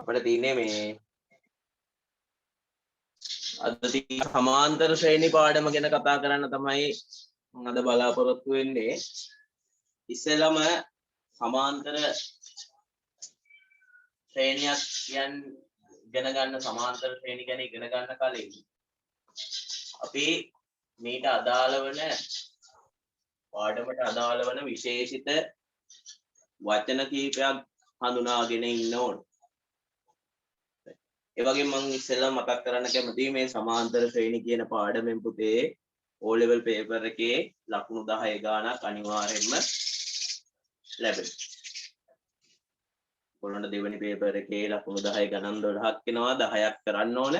අපිට තියෙන්නේ මේ අද සමාන්තර ශ්‍රේණි පාඩම ගැන කතා කරන්න තමයි මම අද බලාපොරොත්තු වෙන්නේ. ඉස්සෙල්ලාම සමාන්තර ශ්‍රේණියක් ඉගෙන ගන්න සමාන්තර ශ්‍රේණි ගැන ඉගෙන ගන්න කලින් අපි මේට අදාළ වන පාඩමට අදාළ වන විශේෂිත වචන කීපයක් හඳුනාගෙන ඉන්න ඕන. ඒ වගේම මම ඉස්සෙල්ලා මතක් කරන්න කැමතියි මේ සමාන්තර ශ්‍රේණි කියන පාඩමෙන් පුතේ O level paper එකේ ලකුණු 10 ගාණක් අනිවාර්යයෙන්ම ලැබෙනවා. ඔයගොල්ලන්ට දෙවෙනි පේපර් එකේ ලකුණු 10 ගණන් 12ක් එනවා 10ක් කරන්න ඕන.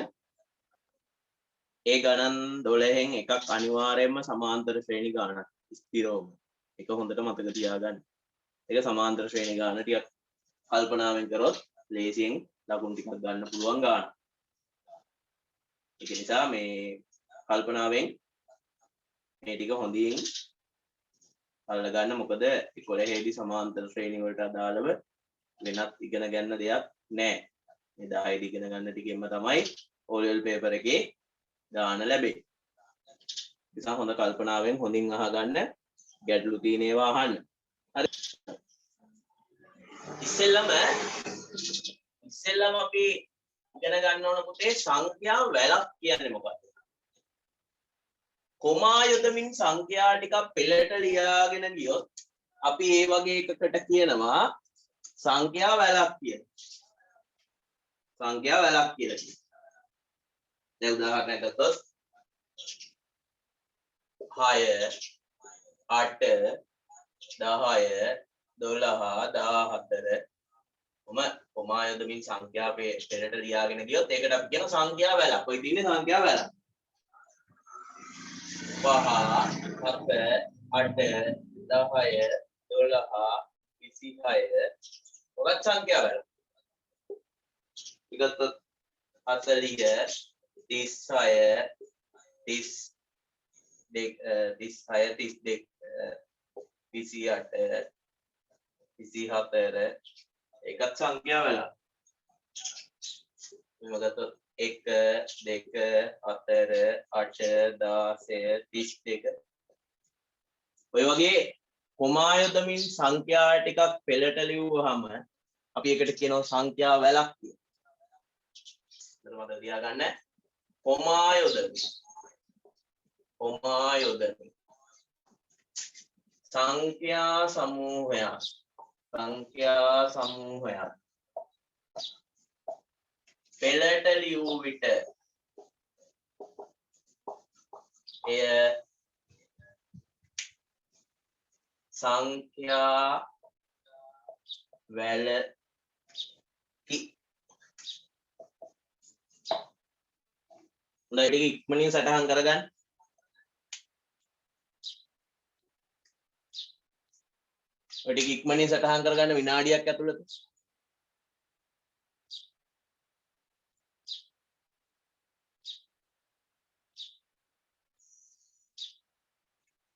ඒ ගණන් 12න් එකක් අනිවාර්යයෙන්ම සමාන්තර ශ්‍රේණි ගාණක් ස්ථිරවම. ඒක හොඳට මතක තියාගන්න. ඒක සමාන්තර ශ්‍රේණි ගාණ ටිකක් කල්පනාවෙන් කරොත් ලේසියෙන් ලකුණු ටිකක් ගන්න පුළුවන් ගාණ. ඒක නිසා මේ කල්පනාවෙන් මේ ටික හොඳින් අල්ලගන්න. මොකද 11 දී සමාන්තර ශ්‍රේණි වලට අදාළව වෙනත් ඉගෙන ගන්න දෙයක් නැහැ. මේ 10 දී ඉගෙන ගන්න ටිකෙන්ම තමයි O level paper එකේ ගාණ ලැබෙන්නේ. නිසා හොඳ කල්පනාවෙන් හොඳින් අහගන්න. ගැටලු තියෙන ඒවා අහන්න. හරි. ඉස්සෙල්ලාම අපි ඉගෙන ගන්න ඕන පුතේ සංඛ්‍යා වැලක් කියන්නේ මොකක්ද? කොමා යොදමින් සංඛ්‍යා ටිකක් පෙළට ලියාගෙන ගියොත් අපි ඒ වගේ එකකට කියනවා සංඛ්‍යා වැලක් කියලා. සංඛ්‍යා වැලක් කියලා කියනවා. දැන් උදාහරණයක් ගත්තොත් 6 8 10 12 14 කොමා යොදමින් සංඛ්‍යා පෙළට ලියාගෙන ගියොත් ඒකට අපි කියන සංඛ්‍යා වැලක්. ඔය තියෙන්නේ සංඛ්‍යා වැලක්. 5 7 8 10 12 26 ඔකට සංඛ්‍යා වැලක්. ඊගොත් 40 36 32 28 24 ඒකත් සංඛ්‍යා වැලක්. මොකද 1 2 4 8 16 32 ඔය වගේ කොමා යොදමින් සංඛ්‍යා ටිකක් පෙළට ලියුවාම අපි ඒකට කියනවා සංඛ්‍යා වැලක් කියලා. මතක තියාගන්න කොමා යොදමින් සංඛ්‍යා සමූහයක් පෙළට ලියූ විට එය සංඛ්‍යා වැලකි. හොඳයි ටික ඉක්මනින් සටහන් කරගන්න. ඔය ටික ඉක්මනින් සටහන් කරගන්න විනාඩියක් ඇතුළත.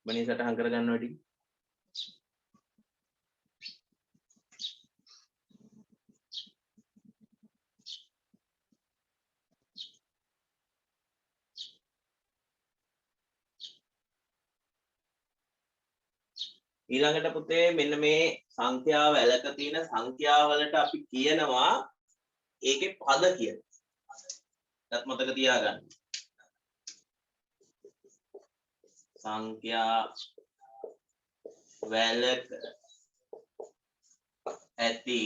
ඉක්මනින් සටහන් කරගන්න ඔය ටික. ඊළඟට පුතේ මෙන්න මේ සංඛ්‍යා වැලක තියෙන සංඛ්‍යා වලට අපි කියනවා ඒකේ පද කියලා. ඒත් මතක තියාගන්න. සංඛ්‍යා වැලක ඇති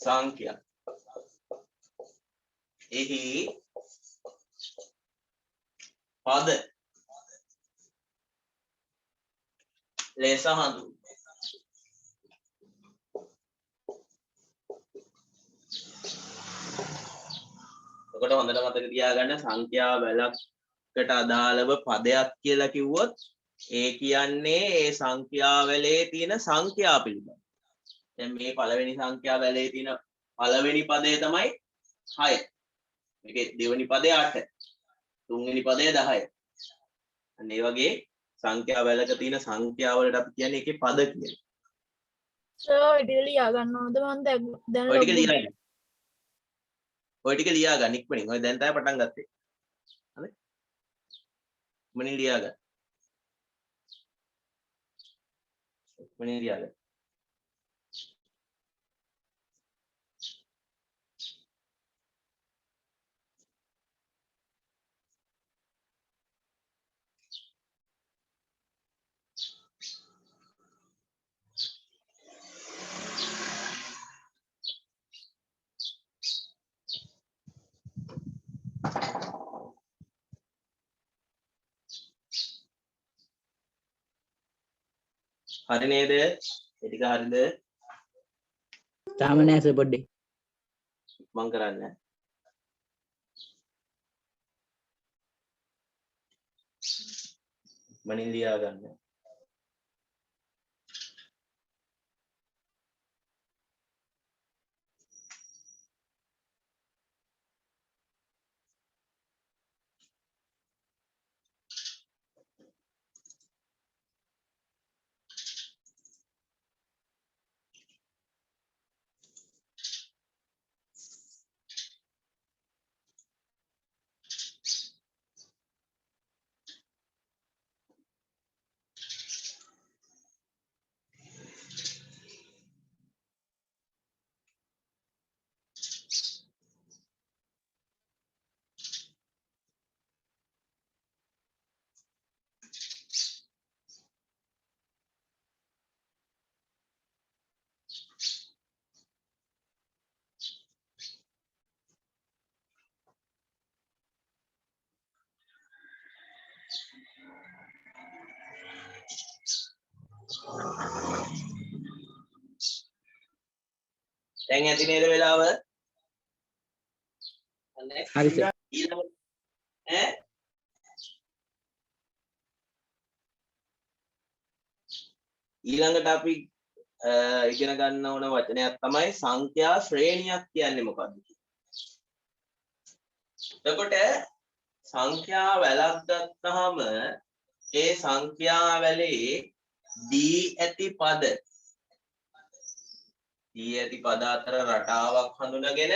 සංඛ්‍යා එහි පද ලෙස හඳුන්වනවා. ඔකට හොඳට මතක තියාගන්න සංඛ්‍යා වැලකට අදාළව පදයක් කියලා කිව්වොත් ඒ කියන්නේ ඒ සංඛ්‍යා වැලේ තියෙන සංඛ්‍යා පිළිබඳ. දැන් මේ පළවෙනි සංඛ්‍යා වැලේ තියෙන පළවෙනි පදය තමයි 6. මේකේ දෙවෙනි පදය 8. තුන්වෙනි පදය 10. අන්න ඒ වගේ සංඛ්‍යා වලක තියෙන සංඛ්‍යා වලට අපි කියන්නේ ඒකේ පද කියලා. සර් ටික ලියා ගන්නවද මම දැන් ඔය ටික ලොග්ින් ලියාගන්න. ඔය ටික ලියාගන්න ඉක්මනින්. ඔය දැන් තමයි පටන් ගත්තේ. හරි? ඉක්මනින් ලියාගන්න. ඉක්මනින් ලියාගන්න. හරි නේද? ඒ ටික හරිද? තාම නෑ සර් පොඩ්ඩේ. මං කරන්න. ඉක්මනින් ලියාගන්න. දැන් ඇති නේද වෙලාව? හරි සර්. ඊළඟ ඈ ඊළඟට අපි ඉගෙන ගන්න ඕන වචනයක් තමයි සංඛ්‍යා ශ්‍රේණියක් කියන්නේ මොකක්ද කියලා. එතකොට සංඛ්‍යා වැලක් ගත්තාම ඒ සංඛ්‍යා වැලේ දී ඇති පද අතර රටාවක් හඳුනගෙන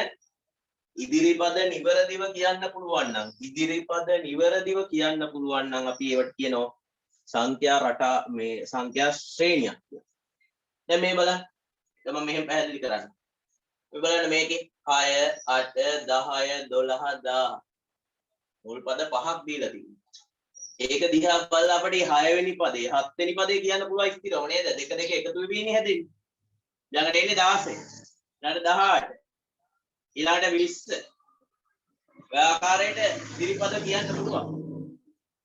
ඉදිරිපද නිවැරදිව කියන්න පුළුවන් නම් අපි ඒවට කියනවා සංඛ්‍යා රටා මේ සංඛ්‍යා ශ්‍රේණියක් කියලා. දැන් මේ බලන්න. දැන් මම මෙහෙම පැහැදිලි කරන්න. මේ බලන්න මේකේ 6 8 10 12 මුල් පද පහක් දීලා තියෙනවා. ඒක දිහා බලලා අපිට 6 වෙනි පදේ 7 වෙනි පදේ කියන්න පුළුවන් ස්ථිරව නේද? දෙක දෙක එකතු වෙමිනේ හැදෙන්නේ. ඊළඟට එන්නේ 16. ඊළඟට 18. ඊළඟට 20. ඔය ආකාරයට ඉදිරිපද කියන්න පුළුවන්.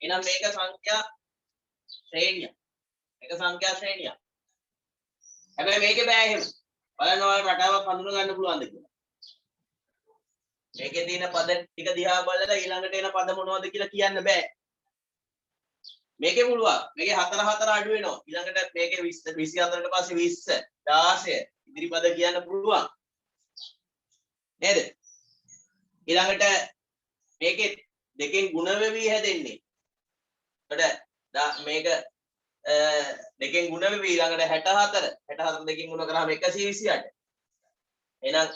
එහෙනම් මේක සංඛ්‍යා ශ්‍රේණිය. හැබැයි මේකේ බෑ එහෙම. බලන්න ඔයාලට රටාවක් හඳුන ගන්න පුළුවන්ද කියලා. මේකේ තියෙන පද ටික දිහා බලලා ඊළඟට එන පද මොනවද කියලා කියන්න බෑ. මේකේ පුළුවන්. මේකේ 4 අඩු වෙනවා. ඊළඟට මේකේ 20 24ට පස්සේ 20 16 ඉදිරිපද කියන්න පුළුවන්. නේද? ඊළඟට මේකේ දෙකෙන් ಗುಣ වෙවි හැදෙන්නේ. එතකොට මේක දෙකෙන් ಗುಣ වෙවි ඊළඟට 64 දෙකෙන් ಗುಣ කරාම 128. එහෙනම්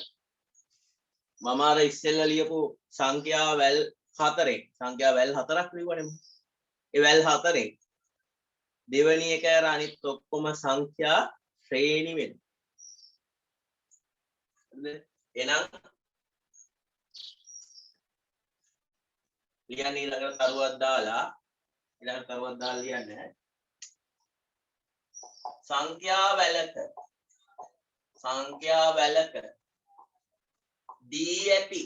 මම අර ඉස්සෙල්ලා ලියපු සංඛ්‍යා වැල් 4ක් ලියුවනේ. ඒ වැල් 4 දෙවෙනි එක අර අනිත් ඔක්කොම සංඛ්‍යා ශ්‍රේණි වෙනවා. හරිද? එහෙනම් ලියන්න ඊළඟට තරුවක් දාලා ලියන්න. සංඛ්‍යා වැලක දී ඇති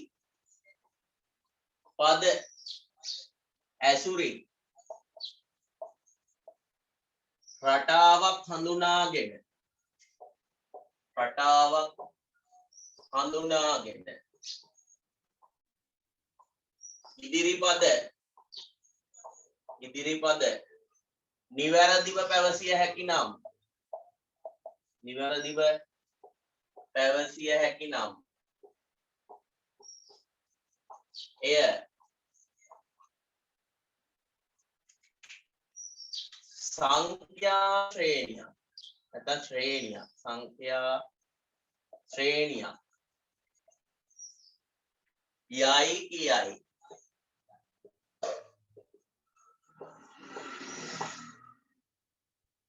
පද ඇසුරින් රටාවක් හඳුනාගෙන ඉදිරිපද නිවැරදිව පැවසිය හැකි නම් එය සංඛ්‍යා ශ්‍රේණියක්. නැත්නම් ශ්‍රේණිය සංඛ්‍යා ශ්‍රේණිය යයි කියයි.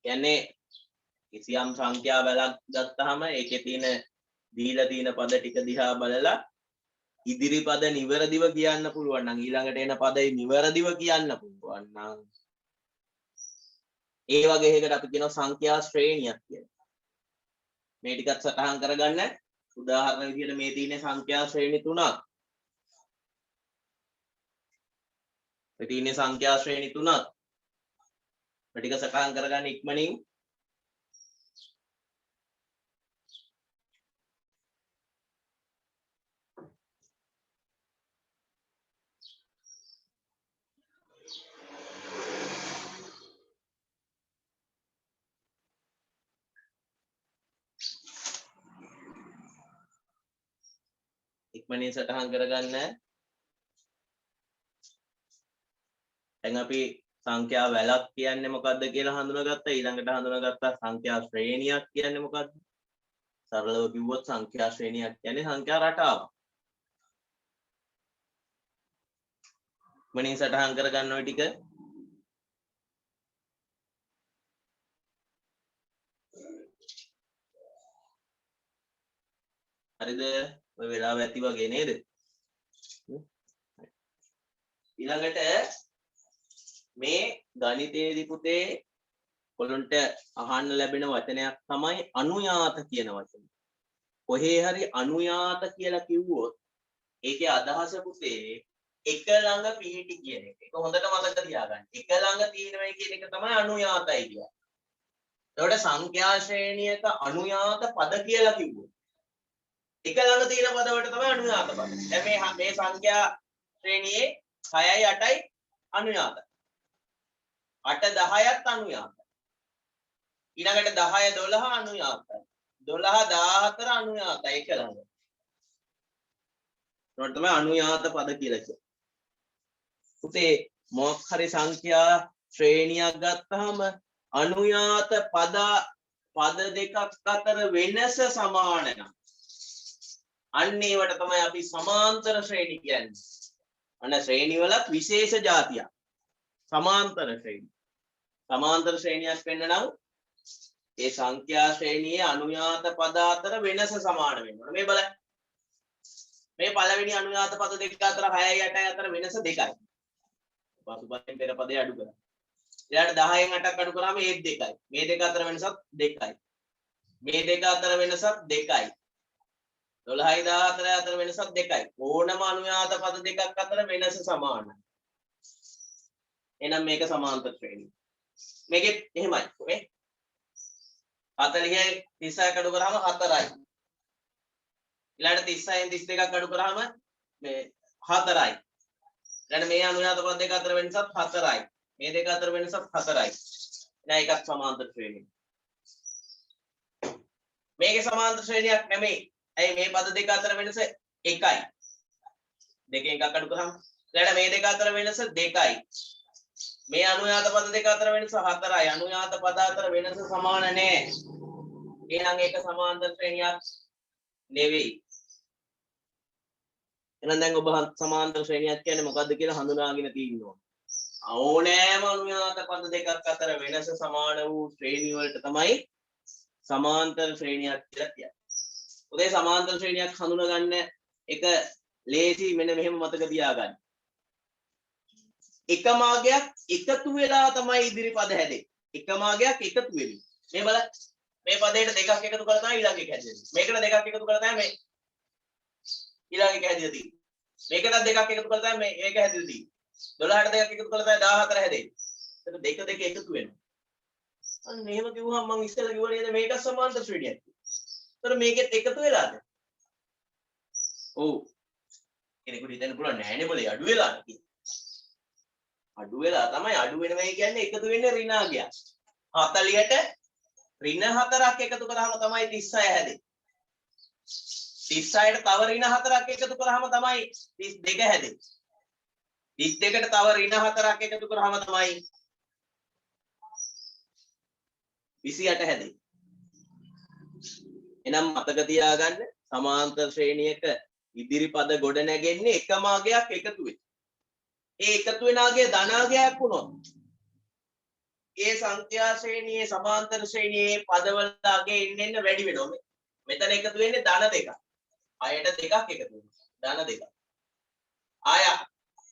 කියන්නේ කිසියම් සංඛ්‍යා බලක් ගත්තාම ඒකේ තියෙන දීලා තියෙන පද ටික දිහා බලලා ඉදිරි පද නිවැරදිව කියන්න පුළුවන් නම් ඊළඟට එන පදේ නිවැරදිව කියන්න පුළුවන් නම් ඒ වගේ එකකට අපි කියනවා සංඛ්‍යා ශ්‍රේණියක් කියලා. මේ ටිකත් සටහන් කරගන්න. උදාහරණ විදිහට මේ තියෙන සංඛ්‍යා ශ්‍රේණි තුනක්. මේ තියෙන සංඛ්‍යා ශ්‍රේණි තුනක්. මේ ටික සටහන් කරගන්න ඉක්මනින්. ඉක්මනින් සටහන් කරගන්න. දැන් අපි සංඛ්‍යා වැලක් කියන්නේ මොකක්ද කියලා හඳුනාගත්තා. ඊළඟට හඳුනාගත්තා සංඛ්‍යා ශ්‍රේණියක් කියන්නේ මොකක්ද? සරලව කිව්වොත් සංඛ්‍යා ශ්‍රේණියක් කියන්නේ සංඛ්‍යා රටාවක්. ඉක්මනින් සටහන් කරගන්න ওই ටික. හරිද? ඔය වෙලාව ඇති වගේ නේද? ඊළඟට මේ ගණිතයේදී පුතේ ඔයගොල්ලන්ට අහන්න ලැබෙන වචනයක් තමයි අනුයාත කියන වචනේ. කොහේ හරි අනුයාත කියලා කිව්වොත් ඒකේ අදහස පුතේ එක ළඟ පිහිටි කියන එක. ඒක හොඳට මතක තියාගන්න. එක ළඟ තියෙනවා කියන එක තමයි අනුයාතයි කියන්නේ. ඒකට සංඛ්‍යා ශ්‍රේණියක අනුයාත පද කියලා කිව්වොත් එක ළඟ තියෙන පද වලට තමයි අනුයාත පද. දැන් මේ සංඛ්‍යා ශ්‍රේණියේ 6යි 8යි අනුයාතයි. 8 10ත් අනුයාතයි. ඊළඟට 10 12 අනුයාතයි. 12 14 අනුයාතයි එක ළඟ. ඒකට තමයි අනුයාත පද කියලා කියන්නේ. පුතේ මොකක් හරි සංඛ්‍යා ශ්‍රේණියක් ගත්තාම අනුයාත පද දෙකක් අතර වෙනස සමාන නම් අන්න ඒවට තමයි අපි සමාන්තර ශ්‍රේණි කියන්නේ. අන්න ශ්‍රේණි වලත් විශේෂ જાතියක්. සමාන්තර ශ්‍රේණි. සමාන්තර ශ්‍රේණියක් වෙන්න නම් ඒ සංඛ්‍යා ශ්‍රේණියේ අනුයාත පද අතර වෙනස සමාන වෙන්න ඕන. මේ බලන්න. මේ පළවෙනි අනුයාත පද දෙක අතර 6යි 8යි අතර වෙනස 2යි. පසුපසෙන් පෙර පදේ අඩු කරා. ඊළඟට 10න් 8ක් අඩු කරාම ඒත් 2යි. මේ දෙක අතර වෙනසත් 2යි. මේ දෙක අතර වෙනසත් 2යි. 12යි 14යි අතර වෙනසත් 2යි. ඕනම අනුයාත පද දෙකක් අතර වෙනස සමානයි. එහෙනම් මේක සමාන්තර ශ්‍රේණිය. මේකෙත් එහෙමයි. මේ 40යි 36ක් අඩු කරාම 4යි. ඊළඟට 30යින් 32ක් අඩු කරාම මේ 4යි. ඊළඟ මේ අනුයාත පද දෙක අතර වෙනසත් 4යි. මේ දෙක අතර වෙනසත් 4යි. එහෙනම් ඒකත් සමාන්තර ශ්‍රේණිය. මේකේ සමාන්තර ශ්‍රේණියක් නෙමෙයි. ඇයි මේ පද දෙක අතර වෙනස 1යි. දෙකෙන් එකක් අඩු කරාම ඊළඟ මේ දෙක අතර වෙනස 2යි. මේ අනුයාත පද දෙක අතර වෙනස 4යි. අනුයාත පද අතර වෙනස සමාන නැහැ. එහෙනම් ඒක සමාන්තර ශ්‍රේණියක් නෙවෙයි. එහෙනම් දැන් ඔබ සමාන්තර ශ්‍රේණියක් කියන්නේ මොකද්ද කියලා හඳුනාගෙන තියෙන්න ඕන. ඕනෑම අනුයාත පද දෙකක් අතර වෙනස සමාන වූ ශ්‍රේණි වලට තමයි සමාන්තර ශ්‍රේණියක් කියලා කියන්නේ. උදේ සමාන්තර ශ්‍රේණියක් හඳුනගන්න එක ලේසි මෙන්න මෙහෙම මතක තියාගන්න. එක මාගයක් එකතු වෙලා තමයි ඉදිරි පද හැදෙන්නේ. එක මාගයක් එකතු වෙවි. මේ බලන්න. මේ පදයට දෙකක් එකතු කරලා තමයි ඊළඟ එක හැදෙන්නේ. මේකට දෙකක් එකතු කරලා තමයි මේ ඊළඟ එක හැදෙලා තියෙන්නේ. මේකටත් දෙකක් එකතු කරලා තමයි මේක හැදෙලා තියෙන්නේ. 12ට දෙකක් එකතු කරලා තමයි 14 හැදෙන්නේ. ඒක දෙක දෙක එකතු වෙනවා. අන්න එහෙම කිව්වහම මම ඉස්සෙල්ලා කිව්වා නේද මේක සමාන්තර ශ්‍රේණියක්. ඒතර මේකෙත් එකතු වෙලාද? ඔව්. කෙනෙකුට හිතන්න පුළුවන් නෑනේ බලේ අඩු වෙලා කියලා. අඩු වෙලා තමයි අඩු වෙනවා කියන්නේ එකතු වෙන්නේ ඍණාගයක්. 40ට ඍණ 4ක් එකතු කරාම තමයි 36 හැදෙන්නේ. 36ට තව ඍණ 4ක් එකතු කරාම තමයි 32 හැදෙන්නේ. 32ට තව ඍණ 4ක් එකතු කරාම තමයි 28 හැදෙන්නේ. එනම් මතක තියාගන්න සමාන්තර ශ්‍රේණියක ඉදිරි පද ගොඩ නැගෙන්නේ එකම අගයක් එකතු වෙයි. ඒ එකතු වෙන අගය ධනාගයක් වුණොත් ඒ සංඛ්‍යා ශ්‍රේණියේ සමාන්තර ශ්‍රේණියේ පදවල අගය එන්න වැඩි වෙනවා. මෙතන එකතු වෙන්නේ ධන දෙකක්. 6ට දෙකක් එකතු වෙනවා. ධන දෙකක්. ආය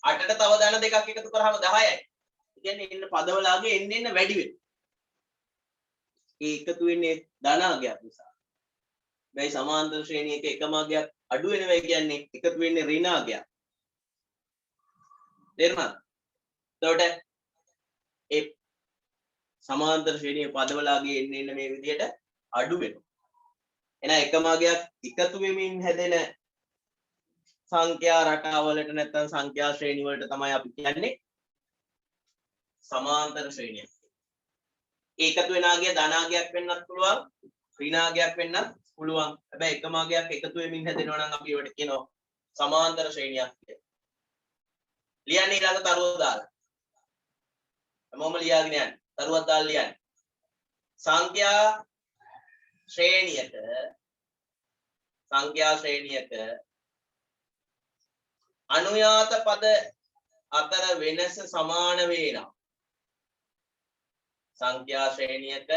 8ට තව ධන දෙකක් එකතු කරාම 10යි. ඒ කියන්නේ එන්න පදවල අගය එන්න වැඩි වෙනවා. ඒ එකතු වෙන්නේ ධන අගයක් නිසා. මේ සමාන්තර ශ්‍රේණියක එකම අගයක් අඩු වෙනවා කියන්නේ එකතු වෙන්නේ ඍණ අගයක්. තේරුණාද? එතකොට ඒ සමාන්තර ශ්‍රේණියේ පදවල අගය එන්න මේ විදිහට අඩු වෙනවා. එහෙනම් එකම අගයක් එකතු වෙමින් හැදෙන සංඛ්‍යා රටාවලට නැත්නම් සංඛ්‍යා ශ්‍රේණි වලට තමයි අපි කියන්නේ සමාන්තර ශ්‍රේණිය. ඒකතු වෙන අගය ධනාගයක් වෙන්නත් පුළුවන්, ඍණාගයක් වෙන්නත් පුළුවන්. හැබැයි එකම අගයක් එකතු වෙමින් හැදෙනවා නම් අපි ඒවට කියනවා සමාන්තර ශ්‍රේණියක් කියලා. ලියන්නේ ඊළඟ තරුව දාලා. හැමෝම ලියාගෙන යන්න. තරුවක් දාලා ලියන්න. සංඛ්‍යා ශ්‍රේණියක අනුයාත පද අතර වෙනස සමාන වේ නම් සංඛ්‍යා ශ්‍රේණියක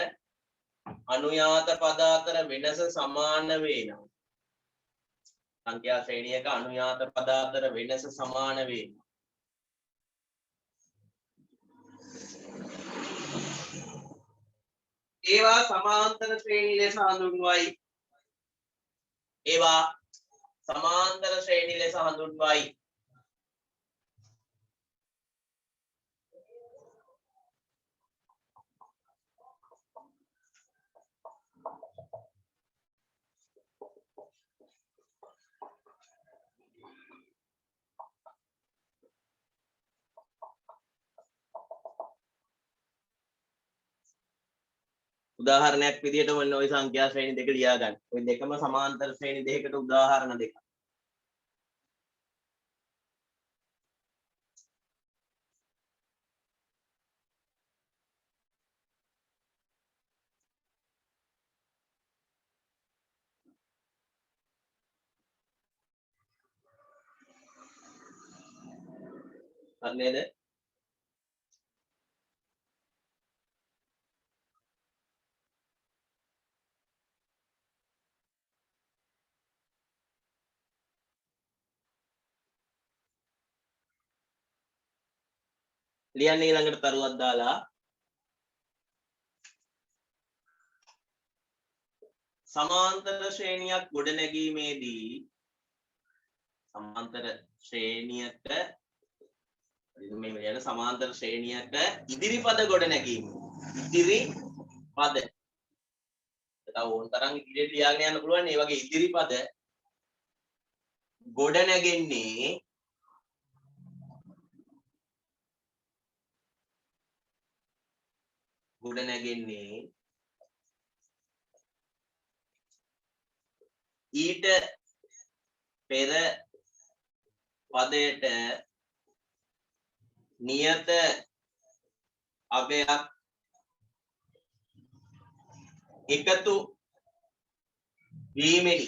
අනුයාත පද අතර වෙනස සමාන වේ නම් සංඛ්‍යා ශ්‍රේණියක අනුයාත පද අතර වෙනස සමාන වේ නම් ඒවා සමාන්තර ශ්‍රේණි ලෙස හඳුන්වයි. ඒවා සමාන්තර ශ්‍රේණි ලෙස හඳුන්වයි. උදාහරණයක් විදිහට ඔන්න ওই සංඛ්‍යා ශ්‍රේණි දෙක ලියා ගන්න. ওই දෙකම සමාන්තර ශ්‍රේණි දෙකකට උදාහරණ දෙක. හරි නේද? ලියන්න ඊළඟට තරුවක් දාලා සමාන්තර ශ්‍රේණියක් ගොඩනැගීමේදී සමාන්තර ශ්‍රේණියක මේ කියන සමාන්තර ශ්‍රේණියක ඉදිරි පද ගොඩනැගීම ඉදිරි පද තව ඕන තරම් ඉදිරියට ලියාගෙන යන්න පුළුවන්. මේ වගේ ඉදිරි පද ගොඩනැගෙන්නේ ඊට පෙර පදයට නියත අගයක් එකතු වීමෙනි.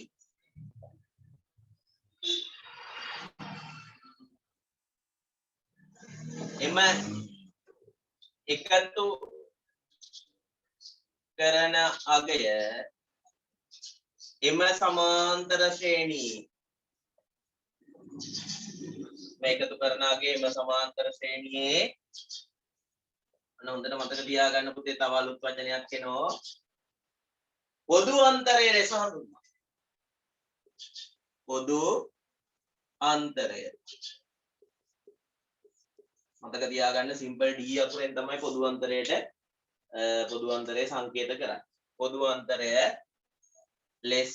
එම එකතු කරන අගය එම සමාන්තර ශ්‍රේණියේ මේකතු කරන අගය එම සමාන්තර ශ්‍රේණියේ අන්න හොඳට මතක තියාගන්න පුතේ. තව අලුත් වචනයක් එනවා. පොදු අන්තරය ලෙස හඳුන්වනවා. පොදු අන්තරය මතක තියාගන්න. සිම්පල් D අකුරෙන් තමයි පොදු අන්තරය සංකේත කරන්නේ. පොදු අන්තරය ලෙස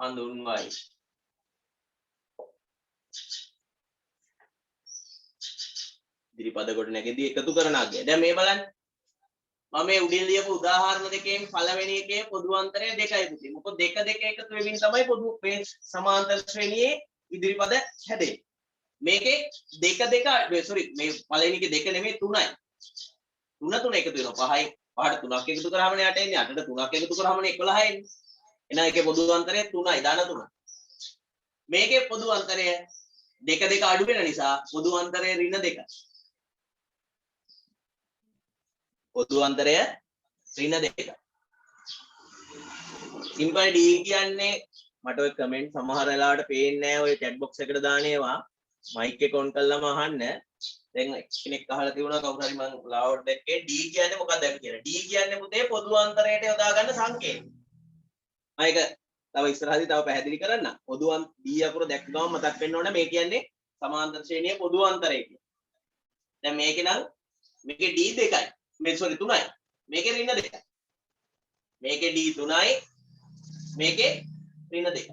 හඳුන්වයි. ඉදිරිපද කොට නැගෙදී එකතු කරන අගය. දැන් මේ බලන්න. මම මේ උඩින් ලියපු උදාහරණ දෙකෙන් පළවෙනි එකේ පොදු අන්තරය 2යි පුතේ. මොකද 2 එකතු වෙමින් තමයි පොදු මේ සමාන්තර ශ්‍රේණියේ ඉදිරිපද හැදෙන්නේ. මේකේ 2 මේ පළවෙනි එකේ 2 නෙමෙයි 3යි. 3 එකතු වෙනවා 5යි. පහට 3ක් එකතු කරාමනේ 8 එන්නේ. 8ට 3ක් එකතු කරාමනේ 11 එන්නේ. එහෙනම් ඒකේ පොදු අන්තරය 3යි දාන 3. මේකේ පොදු අන්තරය 2 2 අඩු වෙන නිසා පොදු අන්තරය ඍණ 2යි. පොදු අන්තරය ඍණ 2යි. සිම්පල් D කියන්නේ මට ඔය කමෙන්ට් සමහර වෙලාවට පේන්නේ නැහැ ඔය chat box එකට දාන ඒවා. මයික් එක ඔන් කළාම අහන්න. දැන් කෙනෙක් අහලා තිබුණා කවුරු හරි මම ලවුඩ් එකේ D කියන්නේ මොකක්ද කියලා. D කියන්නේ පුතේ පොදු අන්තරයට යොදා ගන්න සංකේතය. මම ඒක තව ඉස්සරහදී තව පැහැදිලි කරන්න. පොදු D අකුර දැක්ක ගමන් මතක් වෙන්න ඕනේ මේ කියන්නේ සමාන්තර ශ්‍රේණියේ පොදු අන්තරය කියලා. දැන් මේකේ නම් මේකේ D 2යි. මේ සෝරි 3යි. මේකේ ඍණ 2යි. මේකේ D 3යි. මේකේ ඍණ 2යි.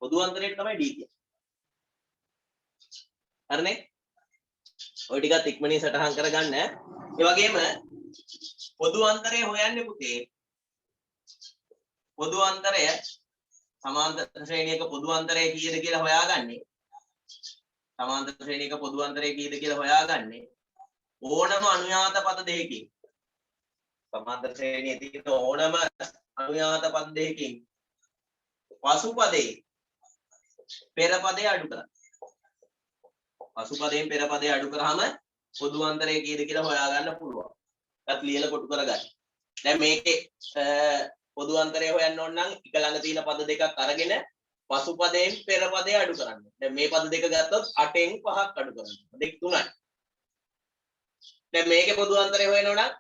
පොදු අන්තරයට තමයි D කියන්නේ. හරිනේ? ඔය ටිකත් ඉක්මනින් සටහන් කරගන්න. ඒ වගේම පොදු අන්තරය හොයන්නේ පුතේ. පොදු අන්තරය සමාන්තර ශ්‍රේණියක පොදු අන්තරය කීයද කියලා හොයාගන්නේ. සමාන්තර ශ්‍රේණියක පොදු අන්තරය කීයද කියලා හොයාගන්නේ ඕනම අනුයාත පද දෙකකින්. සමාන්තර ශ්‍රේණියේ තියෙන ඕනම අනුයාත පද දෙකකින් පසුපදේ පෙර පදේ අඩු කරන්න. පසුපදයෙන් පෙර පදේ අඩු කරාම පොදු අන්තරය කීයද කියලා හොයාගන්න පුළුවන්. ඒත් ලියලා කොටු කරගන්න. දැන් මේකේ පොදු අන්තරය හොයන්න ඕන නම් එක ළඟ තියෙන පද දෙකක් අරගෙන පසුපදයෙන් පෙර පදේ අඩු කරන්න. දැන් මේ පද දෙක ගත්තොත් 8න් 5ක් අඩු කරන්න. දෙක 3යි. දැන් මේකේ පොදු අන්තරය හොයනවා නම්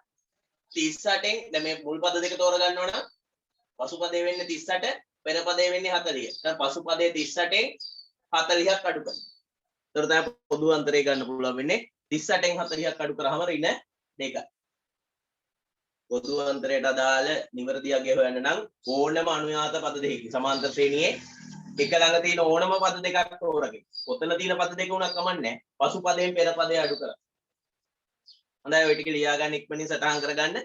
38න් දැන් මේ මුල් පද දෙක තෝරගන්න ඕන නම් පසුපදේ වෙන්නේ 38 පෙර පදේ වෙන්නේ 40. දැන් පසුපදේ 38න් 40ක් අඩු කරන්න. ඒතර තමයි පොදු අන්තරය ගන්න පුළුවන් වෙන්නේ 38න් 40ක් අඩු කරාම ඍණ 2යි. පොදු අන්තරයට අදාළ නිවැරදි අගය හොයන්න නම් ඕනම අනුයාත පද දෙකකින් සමාන්තර ශ්‍රේණියේ එක ළඟ තියෙන ඕනම පද දෙකක් තෝරගෙන ඔතන තියෙන පද දෙක උනක් කමන්නේ පසුපදයෙන් පෙර පදේ අඩු කරා. හොඳයි ඔය ටික ලියා ගන්න ඉක්මනින් සටහන් කරගන්න.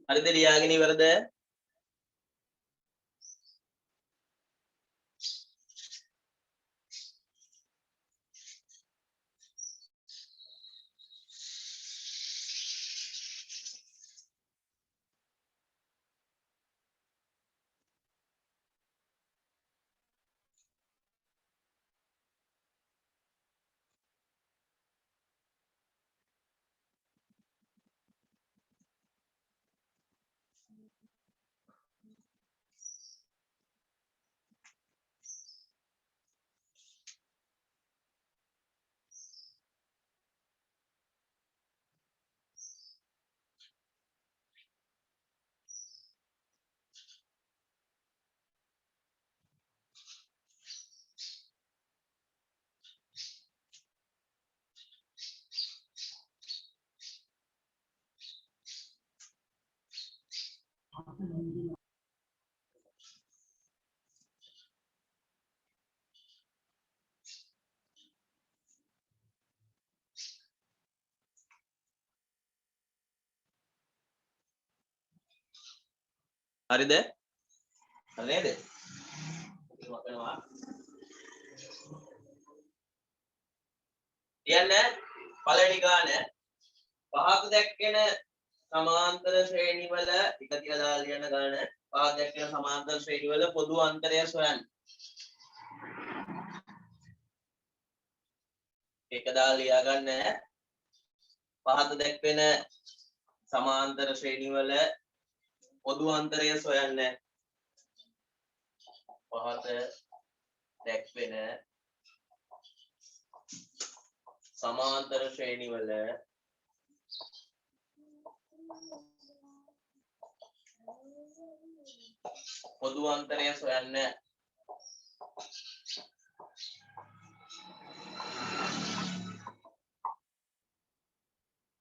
හරිද ලියාගෙන ඉවරද? හරිද? හරි නේද? මොකනවා? කියන්නේ පළවෙනි ගාන පහක දැක්කෙන සමාන්තර ශ්‍රේණි වල එක කියලා දාලා ලියන ගාන පහක දැක්කෙන සමාන්තර ශ්‍රේණි වල පොදු අන්තරය සොයන්න. එක දාලා ලියා ගන්න පහක දැක්වෙන සමාන්තර ශ්‍රේණි වල පොදු අන්තරය සොයන්න. පහත දැක්වෙන සමාන්තර ශ්‍රේණි වල පොදු අන්තරය සොයන්න.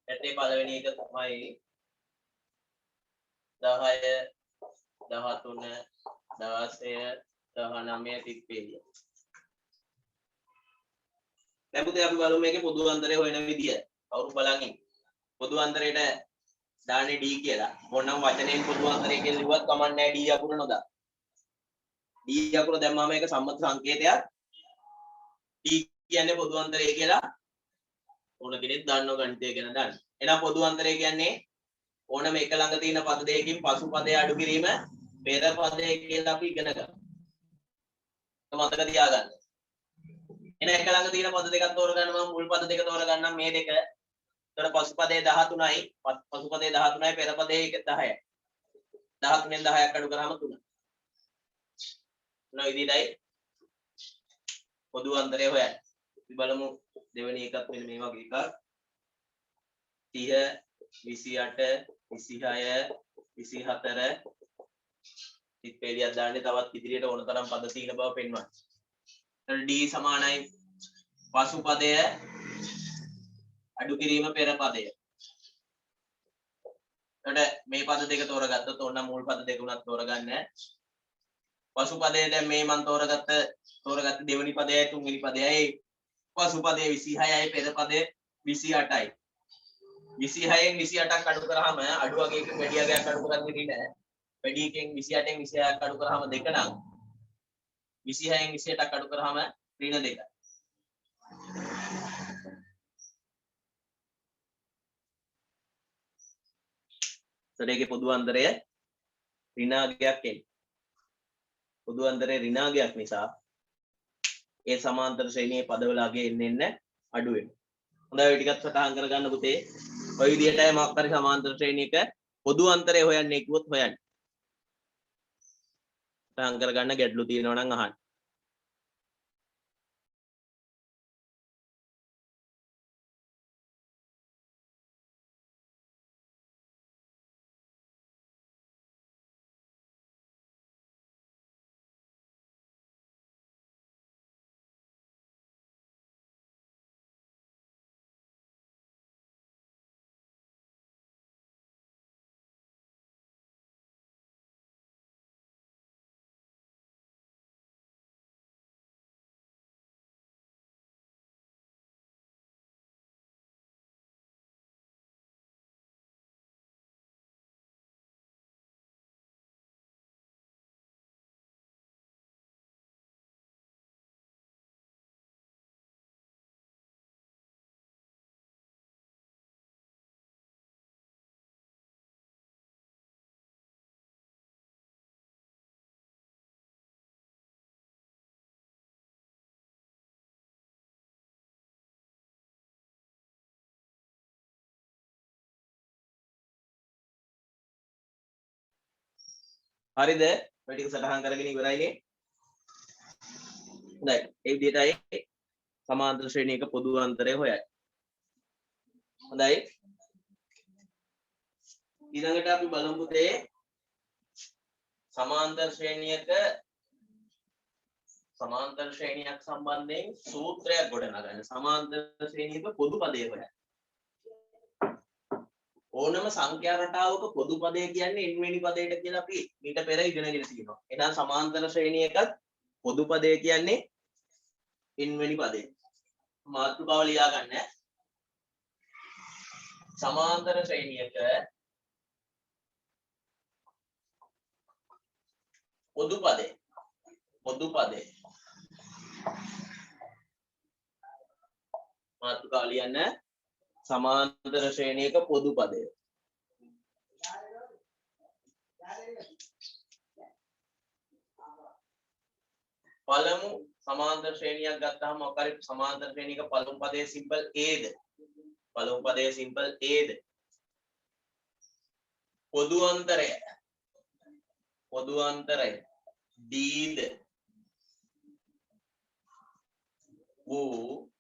ඇත්තේ පළවෙනි එක තමයි 10 13 16 19 තිප්පේලිය. දැන් පුතේ අපි බලමු මේකේ පොදු අන්තරය හොයන විදිය. කවුරු බලන් ඉන්නේ? පොදු අන්තරයට දාන්නේ d කියලා. මොනනම් වචනයෙන් පොදු අන්තරය කියලා ලිව්වත් කමක් නැහැ d අකුර නොදා. d අකුර දැම්මම මේක සම්මත සංකේතයක්. d කියන්නේ පොදු අන්තරය කියලා ඕන කෙනෙක් දන්නව ගණිතය ගැන දන්න. එහෙනම් පොදු අන්තරය කියන්නේ ඕනම එක ළඟ තියෙන පද දෙකකින් පසු පදය අඩු කිරීම පෙර පදය කියලා අපි ඉගෙන ගන්නවා. ඒක මතක තියාගන්න. එහෙනම් එක ළඟ තියෙන පද දෙකක් තෝරගන්න මම මුල් පද දෙක තෝරගන්නම් මේ දෙක. එතකොට පසු පදේ 13යි පසු පදේ 13යි පෙර පදේ 10යි. 13න් 10ක් අඩු කරාම 3. මොන විදිහටයි පොදු අන්තරය හොයන්නේ. අපි බලමු දෙවෙනි එකත් මෙන්න මේ වගේ එකක්. 30 28 26 24 ඉතිපේලියක් දාන්නේ තවත් ඉදිරියට ඕන තරම් පද තියෙන බව පෙන්වන්න. එතකොට d සමානයි පසු පදය අඩු කිරීම පෙර පදය. එතකොට මේ පද දෙක තෝරගත්තොත් ඕන මුල් පද දෙක උනත් තෝරගන්න. පසු පදයේ දැන් මේ මම තෝරගත්ත දෙවෙනි පදයයි තුන්වෙනි පදයයි පසු පදයේ 26යි පෙර පදයේ 28යි. 26න් 28ක් අඩු කරාම අඩු වගේකින් වැඩි වගේක් අඩු කරන්නේ නැහැ. වැඩි එකෙන් 28න් 26ක් අඩු කරාම 2 නම් 26න් 28ක් අඩු කරාම ඍණ 2යි. සරේගේ පොදු අන්තරය ඍණාගයක් එන්නේ. පොදු අන්තරය ඍණාගයක් නිසා ඒ සමාන්තර ශ්‍රේණියේ පදවල අගය එන්න අඩු වෙනවා. හොඳයි ඔය ටිකත් සටහන් කරගන්න පුතේ. ඔය විදිහටයි මොකක් හරි සමාන්තර ශ්‍රේණියක පොදු අන්තරය හොයන්නේ කිව්වොත් හොයන්නේ. සටහන් කරගන්න ගැටලු තියෙනවා නම් අහන්න. හරිද? ඔය ටික සටහන් කරගෙන ඉවරයිනේ. හොඳයි. ඒ විදිහටයි සමාන්තර ශ්‍රේණියක පොදු අන්තරය හොයන්නේ. හොඳයි. ඊළඟට අපි බලමු පුතේ සමාන්තර ශ්‍රේණියක් සම්බන්ධයෙන් සූත්‍රයක් ගොඩනගන්න. සමාන්තර ශ්‍රේණියක පොදු පදය හොයන්න. ඕනම සංඛ්‍යා රටාවක පොදු පදය කියන්නේ n වෙනි පදයට කියලා අපි ඊට පෙර ඉගෙනගෙන තියෙනවා. එහෙනම් සමාන්තර ශ්‍රේණියකත් පොදු පදය කියන්නේ n වෙනි පදය. මාතෘකාව ලියා ගන්න. සමාන්තර ශ්‍රේණියක පොදු පදය මාතෘකාව ලියන්න. සමාන්තර ශ්‍රේණියක පොදු පදය. පළමු සමාන්තර ශ්‍රේණියක් ගත්තාම මොකක් හරි සමාන්තර ශ්‍රේණියක පළමු පදයේ සිම්පල් a ද පොදු අන්තරය d ද වූ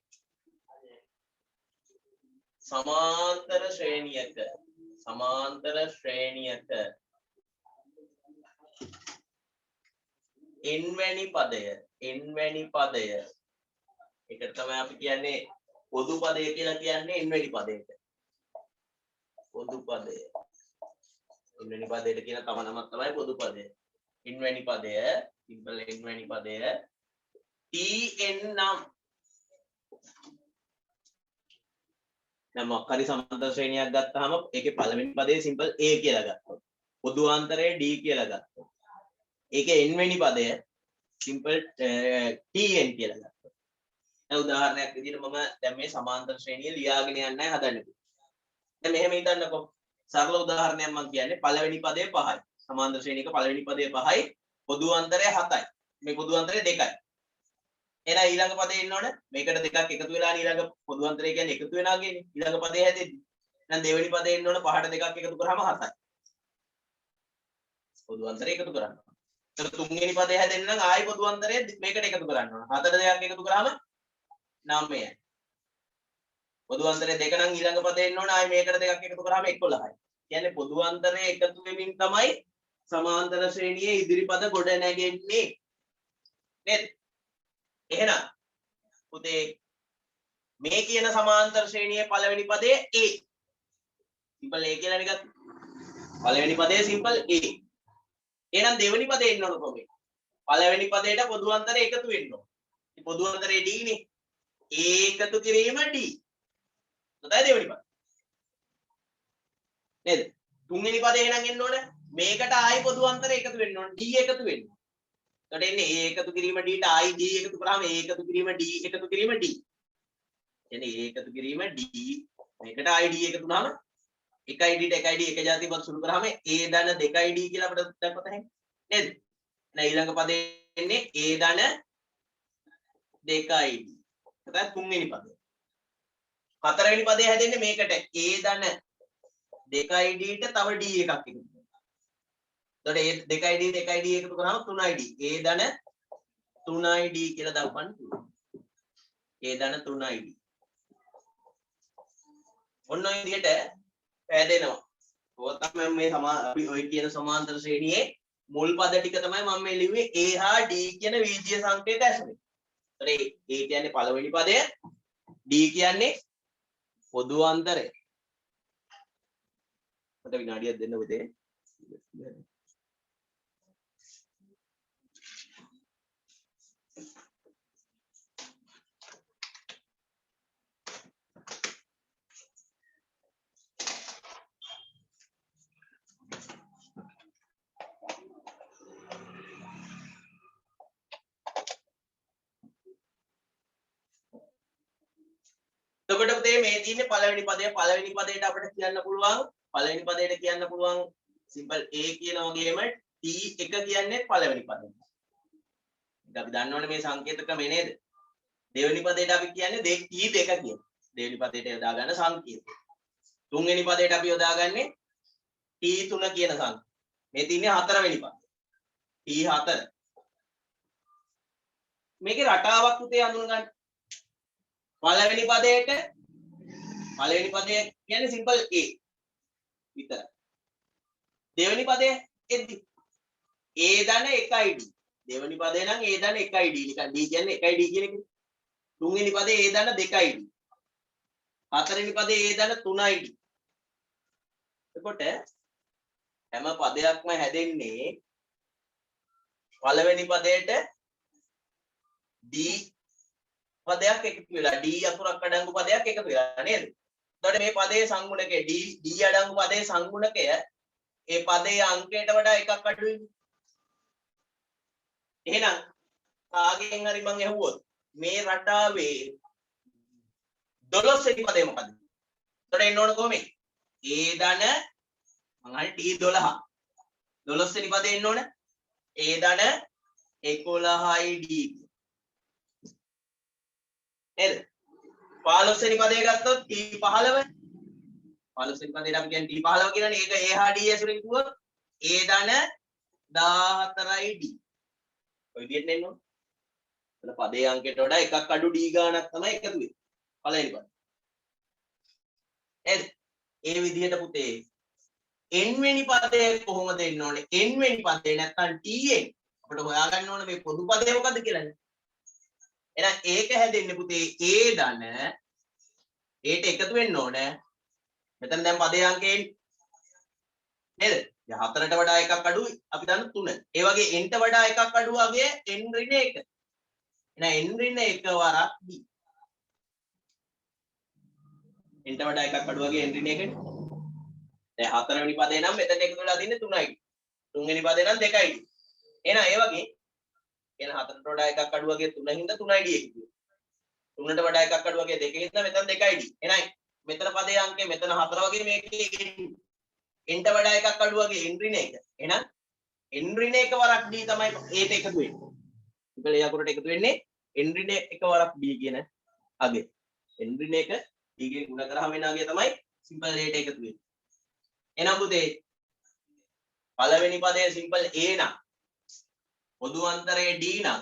සමාන්තර ශ්‍රේණියක n වැනි පදය ඒකට තමයි අපි කියන්නේ පොදු පදය කියලා කියන්නේ n වැනි පදයට පොදු පදය n වැනි පදයට කියන තම නමක් තමයි පොදු පදය n වැනි පදය සිම්පල් n වැනි පදය tn නම් නම් මොකක්hari සමාන්තර ශ්‍රේණියක් ගත්තාම ඒකේ පළවෙනි පදේ සිම්පල් a කියලා ගත්තොත් පොදු ආන්තරය d කියලා ගත්තොත් ඒකේ n වෙනි පදය සිම්පල් tn කියලා ගත්තොත් දැන් උදාහරණයක් විදිහට මම දැන් මේ සමාන්තර ශ්‍රේණිය ලියාගෙන යන්නයි හදන්නේ දැන් මෙහෙම හිතන්නකෝ සරල උදාහරණයක් මම කියන්නේ පළවෙනි පදේ 5යි සමාන්තර ශ්‍රේණියක පළවෙනි පදේ 5යි පොදු ආන්තරය 7යි මේ පොදු ආන්තරය 2යි එහෙනම් ඊළඟ පදේ ඉන්නවනේ මේකට දෙකක් එකතු වෙලා ඊළඟ පොදු අන්තරය කියන්නේ එකතු වෙනවා කියන්නේ ඊළඟ පදේ හැදෙද්දි එහෙනම් දෙවෙනි පදේ ඉන්නවනේ පහට දෙකක් එකතු කරාම 7යි පොදු අන්තරය එකතු කරන්න. ඒතර තුන්වෙනි පදේ හැදෙන්න නම් ආයි පොදු අන්තරය මේකට එකතු කරන්න ඕන. හතර දෙකක් එකතු කරාම 9යි. පොදු අන්තරය දෙක නම් ඊළඟ පදේ ඉන්නවනේ ආයි මේකට දෙකක් එකතු කරාම 11යි. කියන්නේ පොදු අන්තරය එකතු වෙමින් තමයි සමාන්තර ශ්‍රේණියේ ඉදිරි පද ගොඩ නැගෙන්නේ. නේද? එහෙනම් පුතේ මේ කියන සමාන්තර ශ්‍රේණියේ පළවෙනි පදයේ a සිම්පල් a කියලා නේ ගත්තා. පළවෙනි පදයේ සිම්පල් a. එහෙනම් දෙවෙනි පදේ ඉන්න ඕන කොහොමද? පළවෙනි පදයට පොදු අන්තරය එකතු වෙන්න ඕන. ඉතින් පොදු අන්තරය d නේ. a එකතු කිරීම d. එතකොට දෙවෙනි පද. නේද? තුන්වෙනි පදේ එහෙනම් එන්න ඕන. මේකට ආයි පොදු අන්තරය එකතු වෙන්න ඕන. d එකතු වෙන්න. එතකොට එන්නේ a එකතු කිරීම d ට i d එකතු කරාම a එකතු කිරීම d එකතු කිරීම d. එන්නේ a එකතු කිරීම d මේකට i d එකතු වුණාම 1id ට 1id එක જાති පද සුළු කරාම a ධන 2id කියලා අපිට දක්වත හැකියි. නේද? එහෙනම් ඊළඟ පදේ එන්නේ a ධන 2id. එතකොට තුන්වෙනි පදය. හතරවෙනි පදේ හැදෙන්නේ මේකට a ධන 2id ට තව d එකක් එකතු. එතකොට a 2id එකතු කරාම 3id. a ධන 3id කියලා දාපන්න පුළුවන්. a ධන 3id. ඔන්න ඔය විදිහට පැහැදෙනවා. ඔය තමයි මේ අපි ඔය කියන සමාන්තර ශ්‍රේණියේ මුල් පද ටික තමයි මම මේ ලිව්වේ a හා d කියන වීජීය සංකේත ඇසුරේ. එතකොට a කියන්නේ පළවෙනි පදය, d කියන්නේ පොදු අන්තරය. මට විනාඩියක් දෙන්න පුතේ. එතකොට පුතේ මේ තියෙන්නේ පළවෙනි පදය. පළවෙනි පදයට අපිට කියන්න පුළුවන් පළවෙනි පදයට කියන්න පුළුවන් සිම්පල් a කියන වගේම t1 කියන්නේ පළවෙනි පදය. ඒක අපි දන්නවනේ මේ සංකේත ක්‍රමය නේද? දෙවෙනි පදයට අපි කියන්නේ t2 කියන. දෙවෙනි පදයට යොදා ගන්න සංකේතය. තුන්වෙනි පදයට අපි යොදාගන්නේ t3 කියන සංකේතය. මේ තියෙන්නේ හතරවෙනි පදය. t4. මේකේ රටාවක් පුතේ හඳුනගන්න. පළවෙනි පදයට පළවෙනි පදය කියන්නේ සිම්පල් a විතරයි. දෙවෙනි පදය එද්දි a ධන 1id. දෙවෙනි පදේ නම් a ධන 1id නිකන් d කියන්නේ 1id කියන එක. තුන්වෙනි පදේ a ධන 2id. හතරවෙනි පදේ a ධන 3id. එතකොට හැම පදයක්ම හැදෙන්නේ පළවෙනි පදයට d පදයක් එකතු වෙලා d අකුරක් අඩංගු පදයක් එකතු වෙලා නේද? එතකොට මේ පදයේ සංගුණකය d අඩංගු පදයේ සංගුණකය ඒ පදයේ අංකයට වඩා එකක් අඩු වෙන්නේ. එහෙනම් කාගෙන් හරි මම ඇහුවොත් මේ රටාවේ 12 වෙනි පදේ මොකද්ද? එතකොට එන්න ඕන කොහොමද? a ධන මම හරි t12. 12 වෙනි පදේ එන්න ඕන a ධන 11id. නේද? 15 වෙනි පදේ ගත්තොත් t15. 15 වෙනි පදේට අපි කියන්නේ t15 කියලානේ. ඒක a හා d ඇසුරින් කිව්වොත් a ධන 14id. ඔය විදිහට නෙන්න ඕන. එතන පදේ අංකයට වඩා එකක් අඩු d ගාණක් තමයි එකතු වෙන්නේ. පළවෙනි පද. නේද? ඒ විදිහට පුතේ n වෙනි පදය කොහොමද එන්න ඕනේ? n වෙනි පදේ නැත්තම් tn අපිට හොයාගන්න ඕනේ මේ පොදු පදේ මොකද්ද කියලානේ. එහෙනම් ඒක හැදෙන්නේ පුතේ a ධන ඒට එකතු වෙන්න ඕනේ. මෙතන දැන් පදේ අංකේ නේද? දැන් 4ට වඩා එකක් අඩුයි අපි දන්න 3. ඒ වගේ n ට වඩා එකක් අඩු වගේ n ඍණ 1. එහෙනම් n ඍණ 1 වරක් d. n ට වඩා එකක් අඩු වගේ n ඍණ 1නේ. දැන් 4 වෙනි පදේ නම් මෙතන එකතු වෙලා තින්නේ 3යි. 3 වෙනි පදේ නම් 2යි. එහෙනම් ඒ වගේ එන 4ට වඩා එකක් අඩු වගේ 3 හින්දා 3යි d එකතු. 3ට වඩා එකක් අඩු වගේ 2 හින්දා මෙතන 2යි d. එහෙනම් මෙතන පදේ අංකය මෙතන 4 වගේ මේකේ n ට වඩා එකක් අඩු වගේ n ඍණ 1. එහෙනම් n ඍණ 1 වරක් d තමයි ඒට එකතු වෙන්නේ. ඉතින් ඒ අකුරට එකතු වෙන්නේ n ඍණ 1 වරක් d කියන අගය. n ඍණ 1 d ගෙන් ගුණ කරාම එන අගය තමයි සිම්පල් ඒට එකතු වෙන්නේ. එහෙනම් පුතේ පළවෙනි පදයේ සිම්පල් a නම් පොදු අන්තරයේ d නම්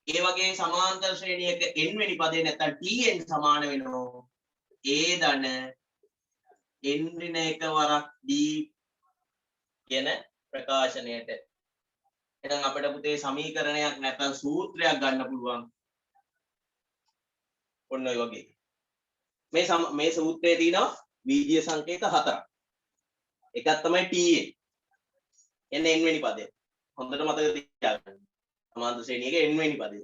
ඒ වගේ සමාන්තර ශ්‍රේණියක n වෙනි පදේ නැත්තම් tn සමාන වෙනවා a ධන n ඍණ 1 වරක් d කියන ප්‍රකාශනයට. එහෙනම් අපිට පුතේ සමීකරණයක් නැත්තම් සූත්‍රයක් ගන්න පුළුවන්. ඔන්න ඔය වගේ. මේ සූත්‍රයේ තියෙනවා බීජීය සංකේත 4ක්. එකක් තමයි tn. එන්නේ n වෙනි පදය. හොඳට මතක තියාගන්න. සමාන්තර ශ්‍රේණියක n වෙනි පදය.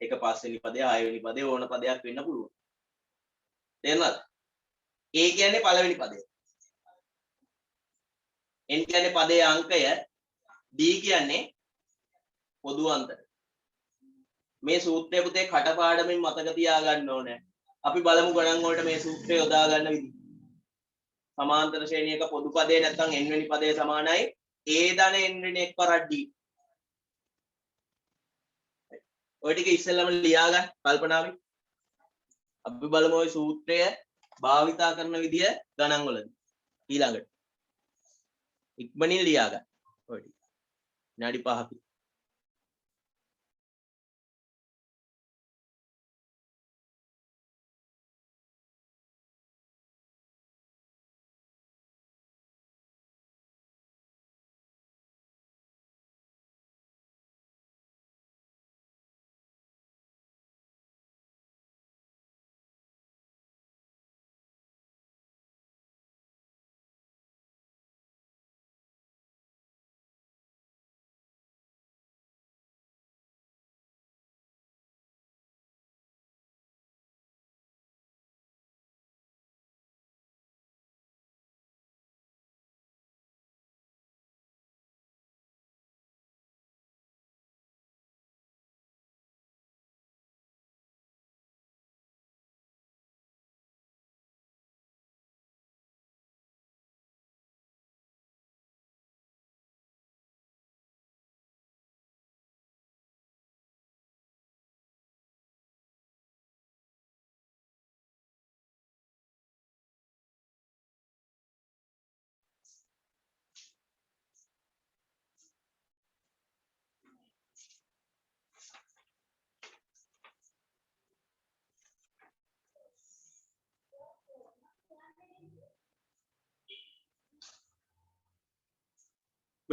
එක 5 වෙනි පදය 6 වෙනි පදය ඕන පදයක් වෙන්න පුළුවන්. තේරුණාද? a කියන්නේ පළවෙනි පදය. n කියන්නේ පදයේ අංකය, d කියන්නේ පොදු අන්තර. මේ සූත්‍රය පුතේ කටපාඩමින් මතක තියාගන්න ඕනේ. අපි බලමු ගණන් වලට මේ සූත්‍රය යොදා ගන්න විදිහ. සමාන්තර ශ්‍රේණියක පොදු පදේ නැත්නම් n වෙනි පදේ සමානයි a ධන n ඍණ 1 වරක් d. ඔය ටික ඉස්සෙල්ලාම ලියා ගන්න කල්පනාවෙන්. අපි බලමු ওই සූත්‍රය භාවිතා කරන විදිය ගණන් වලදී. ඊළඟට ඉක්මනින් ලියා ගන්න. ඔය ටික. විනාඩි 5ක්.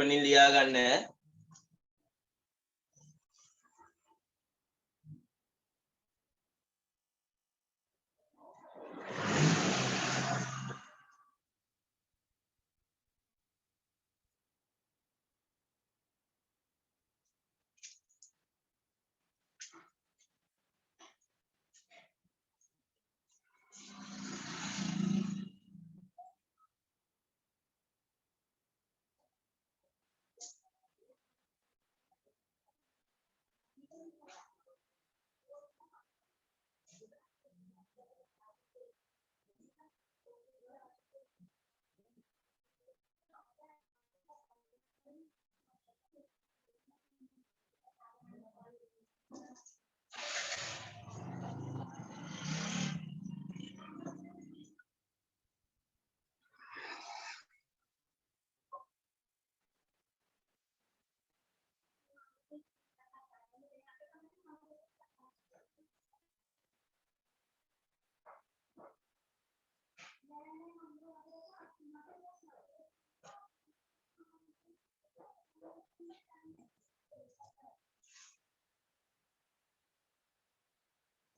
ඉක්මනින් ලියා ගන්න.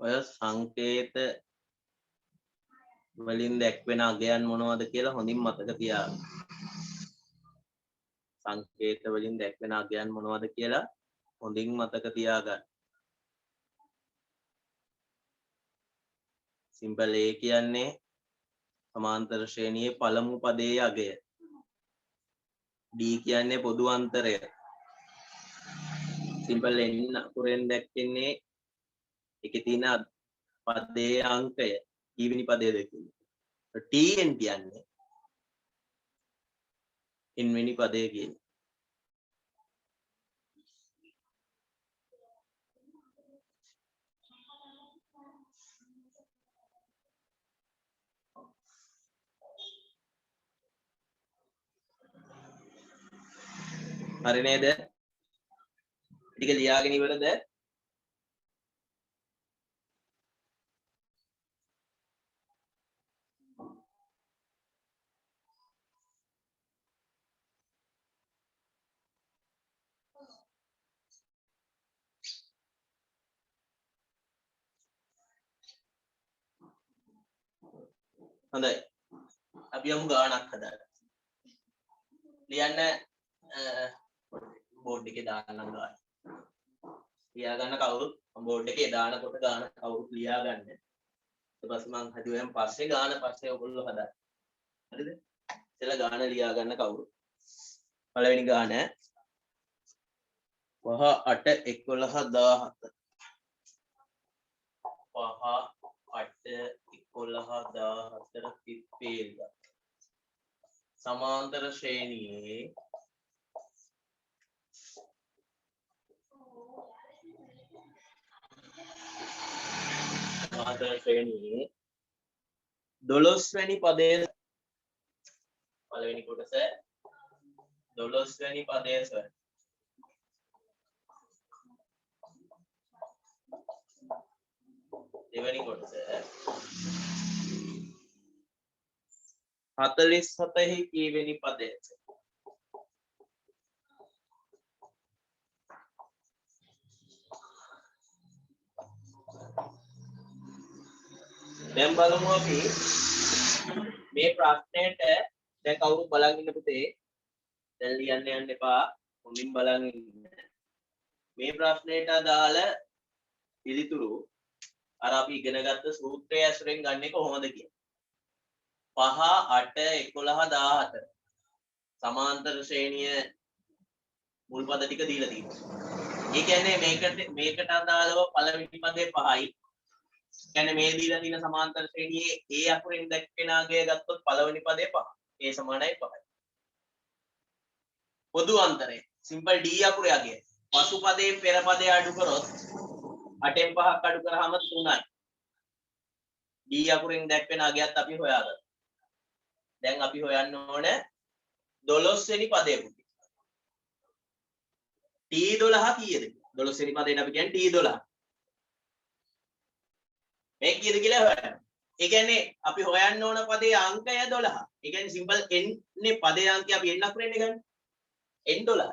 ඔය සංකේත වලින් දැක්වෙන අගයන් මොනවද කියලා හොඳින් මතක තියාගන්න. සංකේත වලින් දැක්වෙන අගයන් මොනවද කියලා හොඳින් මතක තියාගන්න. සිම්පල් A කියන්නේ සමාන්තර ශ්‍රේණියේ පළමු පදයේ අගය. D කියන්නේ පොදු අන්තරය. සිම්පල් N අකුරෙන් දැක්වෙන්නේ එකේ තියෙන පදයේ අංකය. ඊවෙනි පදයේ දැක්වෙන්නේ. TN කියන්නේ n වෙනි පදයේ කියන්නේ. හරි නේද? ටික ලියාගෙන ඉවරද? හොඳයි. අපි යමු ගානක් හදාගන්න. ලියන්න බෝඩ් එකේ දාන්නම් ගාන. ලියා ගන්න කවුරුත් බෝඩ් එකේ දානකොට ගාන කවුරුත් ලියා ගන්න. ඊට පස්සේ මම හදුවෙන් පස්සේ ගාන පස්සේ ඔයගොල්ලෝ හදන්න. හරිද? ඉතලා ගාන ලියා ගන්න කවුරුත්. පළවෙනි ගාන 5 8 11 17. 5 8 11 14 පිපේල. සමාන්තර ශ්‍රේණියේ සමාන්තර ශ්‍රේණියේ 12 වෙනි පදයේ පළවෙනි කොටස 12 වෙනි පදයේ සර් දෙවෙනි කොටස 47 කීවෙනි පදයේ දැන් බලමු අපි මේ ප්‍රශ්නෙට දැන් කවුරු බලන් ඉන්න පුතේ දැන් ලියන්න යන්න එපා හොඳින් බලන් ඉන්න මේ ප්‍රශ්නෙට අදාළ පිළිතුරු අර අපි ඉගෙන ගත්ත සූත්‍රය ඇසුරෙන් ගන්න එක කොහොමද කියන්නේ 5 8 11 14 සමාන්තර ශ්‍රේණිය මුල් පද ටික දීලා තියෙනවා ඒ කියන්නේ මේකට අදාළව පළවෙනි පදේ 5යි කියන්නේ මේ දීලා තියෙන සමාන්තර ශ්‍රේණියේ A අකුරෙන් දැක්වෙන අගය ගත්තොත් පළවෙනි පදේ 5. A සමානයි 5යි. පොදු අන්තරය සිම්පල් D අකුරේ අගය. පසු පදේ පෙර පදේ අඩු කරොත් 8න් 5ක් අඩු කරාම 3යි. D අකුරෙන් දැක්වෙන අගයත් අපි හොයාගත්තා. දැන් අපි හොයන්න ඕන 12 වෙනි පදේ පුතේ. T12 කීයද? 12 වෙනි පදේට අපි කියන්නේ T12. මේ කීයද කියලා හොයන්න. ඒ කියන්නේ අපි හොයන්න ඕන පදේ අංකය 12. ඒ කියන්නේ සිම්පල් n නේ පදේ අංකය අපි n අකුරෙන් ගන්න. n12.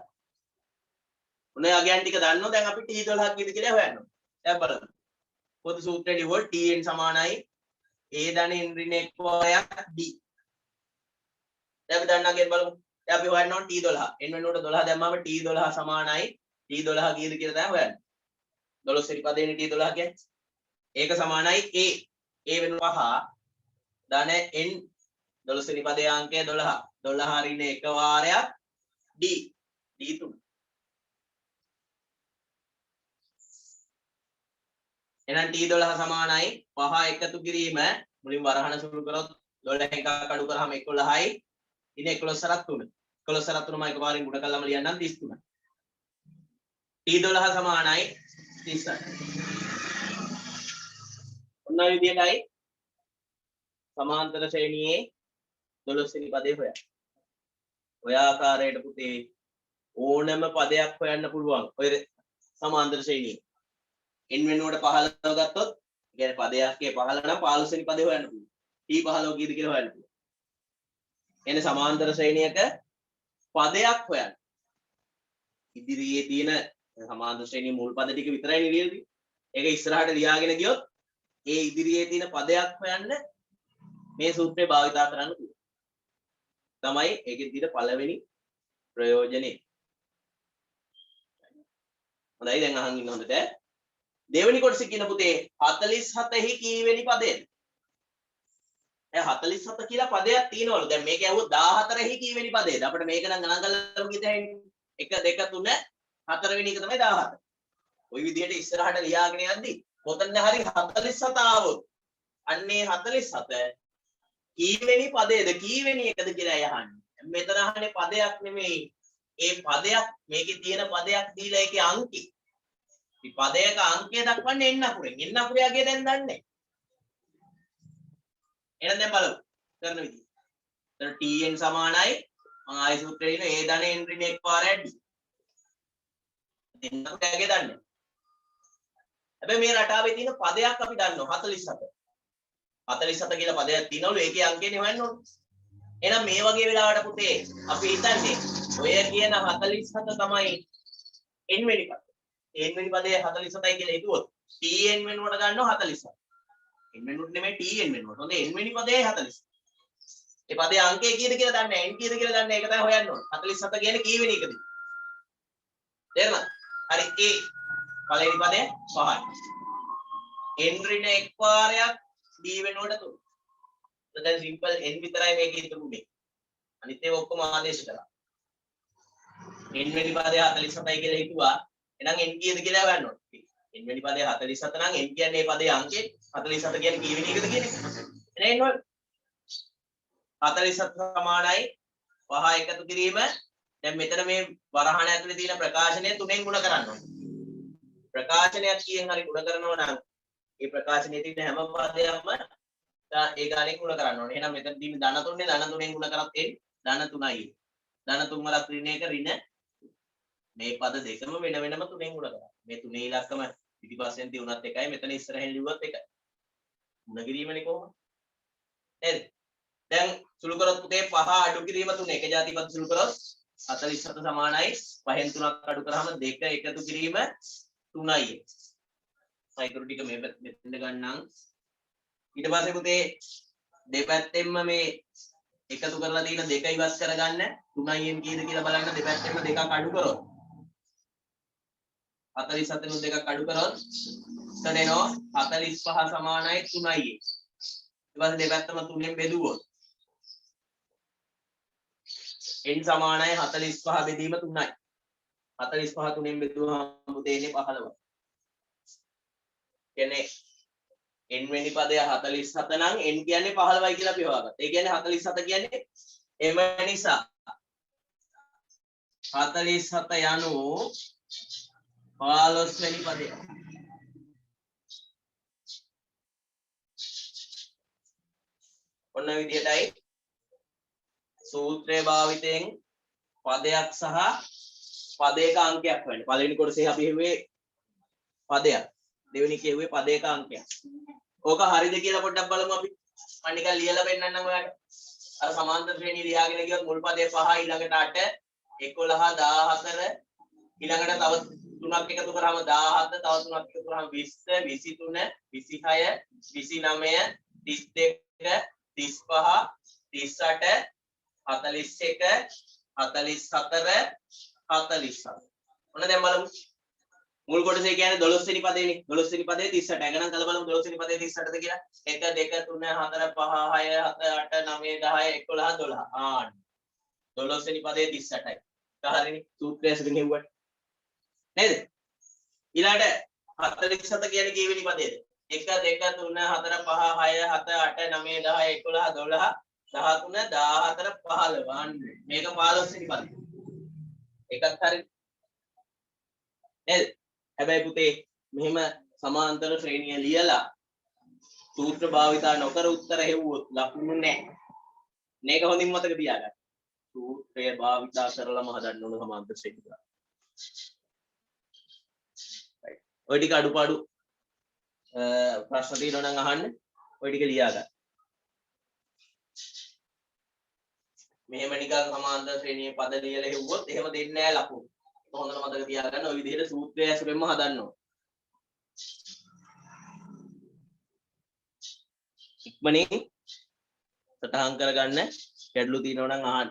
උනේ අගයන් ටික දන්නෝ දැන් අපි t12 කීයද කියලා හොයන්න ඕන. දැන් බලමු. පොදු සූත්‍රය ලියුවොත් tn සමානයි a ධන n ඍණ 1 වරයක් d. දැන් අපි දන්නාගෙන් බලමු. දැන් අපි හොයන්න ඕන t12. n වෙනුවට 12 දැම්මම t12 සමානයි t12 කීයද කියලා තමයි හොයන්නේ. 12 වෙනි පදේනේ t12 කියන්නේ. ඒක සමානයි a වෙනුව 5 ධන n 12 වෙනි පදයේ අංකය 12 12 ඍණ 1 වාරයක් d d3 එහෙනම් t12 සමානයි 5 එකතු කිරීම මුලින් වරහන සුළු කරොත් 12 එකක් අඩු කරාම 11යි ඉතින් 11 සරත් 3 11 සරත් 3 මම එකපාරින් ගුණ කළාම ලියන්නම් 33 t12 සමානයි 38 ඔන්න ඔය විදිහටයි සමාන්තර ශ්‍රේණියේ 12 වෙනි පදේ හොයන්න. ඔය ආකාරයට පුතේ ඕනම පදයක් හොයන්න පුළුවන්. ඔය සමාන්තර ශ්‍රේණියේ n වෙනුවට 15 ගත්තොත් කියන්නේ පදයක්ගේ 15 නම් 15 වෙනි පදේ හොයන්න පුළුවන්. t 15 කීයද කියලා හොයන්න පුළුවන්. එනේ සමාන්තර ශ්‍රේණියක පදයක් හොයන්න. ඉදිරියේ තියෙන සමාන්තර ශ්‍රේණියේ මුල් පද ටික විතරයි නෙලියදී. ඒක ඉස්සරහට ලියාගෙන ගියොත් ඒ ඉදිරියේ තියෙන පදයක් හොයන්න මේ සූත්‍රය භාවිතා කරන්න පුළුවන්. තමයි ඒකේ තියෙන පළවෙනි ප්‍රයෝජනේ. හොඳයි දැන් අහන් ඉන්න හොඳට. දෙවෙනි කොටස කියන පුතේ 47 හි කීවෙනි පදයද? දැන් 47 කියලා පදයක් තියෙනවලු. දැන් මේක ඇහුවොත් 14 හි කීවෙනි පදයද? අපිට මේක නම් ගණන් කරලා ගිහින් තියෙන්නේ 1 2 3 4 වෙනි එක තමයි 14. ওই විදිහට ඉස්සරහට ලියාගෙන යද්දි කොතනද හරි 47 ආවොත් අන්නේ 47 කීවෙනි පදයේද කීවෙනි එකද කියලා අහන්නේ. මෙතන අහන්නේ පදයක් නෙමෙයි. ඒ පදයක් මේකේ තියෙන පදයක් දීලා ඒකේ අංකي. මේ පදයක අංකය දක්වන්නේ එන්න අකුරෙන්. එන්න අකුරයගේ දැන් දන්නේ. එහෙනම් දැන් බලමු කරන විදිහ. එතන tn සමානයි මම ආයි සූත්‍රයේ ඉන්න a ධන n ඍණ 1 පාරයි d. එන්න අකුරයගේ දන්නේ. හැබැයි මේ රටාවේ තියෙන පදයක් අපි දන්නවා 47. 47 කියලා පදයක් තියෙනවලු ඒකේ අංකයනේ හොයන්න ඕනේ. එහෙනම් මේ වගේ වෙලාවට පුතේ අපි හිතන්නේ ඔය කියන 47 තමයි n වෙනි පද. n වෙනි පදේ 47යි කියලා හිතුවොත් tn වෙනුවට ගන්නවා 47. n වෙනුවට නෙමෙයි tn වෙනුවට. හොඳ n වෙනි පදේ 47. ඒ පදේ අංකය කීයද කියලා දන්නේ නැහැ. n කීයද කියලා දන්නේ නැහැ. ඒක තමයි හොයන්න ඕනේ. 47 කියන්නේ කී වෙනි එකද? තේරුණාද? හරි ඒ පළවෙනි පදේ 5යි. n ඍණ 1 වාරයක් d වෙනුවට 3. දැන් සිම්පල් n විතරයි මේකේ ඉතුරුනේ. අනිත් ඒවා ඔක්කොම ආදේශ කරා. n වෙනි පදේ 47යි කියලා හිතුවා. එහෙනම් n කීයද කියලා ගන්න ඕනේ. n වෙනි පදේ 47 නම් n කියන්නේ මේ පදේ අංකය 47 කියන්නේ කී වෙනි එකද කියන්නේ. එහෙනම් එන්න 47 සමානයි 5 එකතු කිරීම. දැන් මෙතන මේ වරහණ ඇතුලේ තියෙන ප්‍රකාශනය 3ෙන් ගුණ කරන්න ඕනේ. ප්‍රකාශනයක් කීයෙන් හරි ගුණ කරනවා නම් ඒ ප්‍රකාශනයේ තියෙන හැම පදයක්ම ඒ ගානේ ගුණ කරන්න ඕනේ. එහෙනම් මෙතන තියෙන ධන 3නේ ධන 3ෙන් ගුණ කරත් එන්නේ ධන 3යි. ධන 3 වලක් ඍණ 1 ඍණ මේ පද දෙකම වෙන වෙනම 3ෙන් ගුණ කරා. මේ තුනේ ඉලක්කම පිටිපස්සෙන් තියුණත් එකයි මෙතන ඉස්සරහින් ලිව්වත් එකයි. ගුණ කිරීමනේ කොහොමද? නේද? දැන් සුළු කරොත් පුතේ 5 අඩු කිරීම 3 එක ಜಾති පද සුළු කරොත් 47 සමානයි 5න් 3ක් අඩු කරාම 2 එකතු කිරීම 3යි. සයිකරු ටික මේ මෙතෙන්ද ගන්නම්. ඊට පස්සේ පුතේ දෙපැත්තෙන්ම මේ එකතු කරලා තියෙන 2 ඉවත් කරගන්න 3යින් කීයද කියලා බලන්න දෙපැත්තෙන්ම 2ක් අඩු කරොත් 47 නුත් 2ක් අඩු කරොත් එතන එනවා 45 සමානයි 3යි. ඊට පස්සේ දෙපැත්තම 3ෙන් බෙදුවොත් n සමානයි 45 බෙදීම 3යි. 45 3ෙන් බෙදුවහම පුතේ එන්නේ 15. කියන්නේ n වෙනි පදය 47 නම් n කියන්නේ 15යි කියලා අපි හොයාගත්තා. ඒ කියන්නේ 47 කියන්නේ එම නිසා 47 යනු 15 වෙනි පදය. ඔන්න විදියටයි සූත්‍රයේ භාවිතයෙන් පදයක් සහ පදයක අංකයක් වෙන්නේ. පළවෙනි කොටසේ අපි හෙව්වේ පදයක්. දෙවෙනි කියෙව්වේ පදයක අංකයක්. ඕක හරිද කියලා පොඩ්ඩක් බලමු අපි. මම නිකන් ලියලා පෙන්නන්නම් ඔයාලට. අර සමාන්තර ශ්‍රේණිය ලියාගෙන ගියොත් මුල් පදේ 5 ඊළඟට 8 11 14 ඊළඟට තව 3ක් එකතු කරාම 17 තව 3ක් එකතු කරාම 20 23 26 29 32 35 38 41 44 47. ඔන්න දැන් බලමු. මුල් කොටසේ කියන්නේ 12 වෙනි පදේනේ. 12 වෙනි පදේ 38. ගණන් කරලා බලමු 12 වෙනි පදේ 38ද කියලා. 1 2 3 4 5 6 7 8 9 10 11 12. ආන්න. 12 වෙනි පදේ 38යි. හරිනේ. සූත්‍රය ඇසුරින් හෙව්වට. නේද? ඊළඟට 47 කියන්නේ කී වෙනි පදේද? 1 2 3 4 5 6 7 8 9 10 11 12 13 14 15. ආන්න. මේක 15 වෙනි පදේ. එකක් හරිනේ. නේද? හැබැයි පුතේ මෙහෙම සමාන්තර ශ්‍රේණිය ලියලා සූත්‍ර භාවිතා නොකර උත්තර හෙව්වොත් ලකුණු නැහැ. මේක හොඳින් මතක තියාගන්න. සූත්‍රය භාවිතා කරලම හදන්න ඕන සමාන්තර ශ්‍රේණිය. right. ඔය ටික අඩුපාඩු ප්‍රශ්න තියෙනවා නම් අහන්න. ඔය ටික ලියා ගන්න. මෙහෙම නිකන් සමාන්තර ශ්‍රේණියේ පද ලියලා හෙව්වොත් එහෙම දෙන්නේ නැහැ ලකුණු. හොඳට මතක තියාගන්න ඔය විදිහට සූත්‍රය ඇසුරෙන්ම හදන්න ඕන. ඉක්මනින් සටහන් කරගන්න ගැටලු තියෙනවා නම් අහන්න.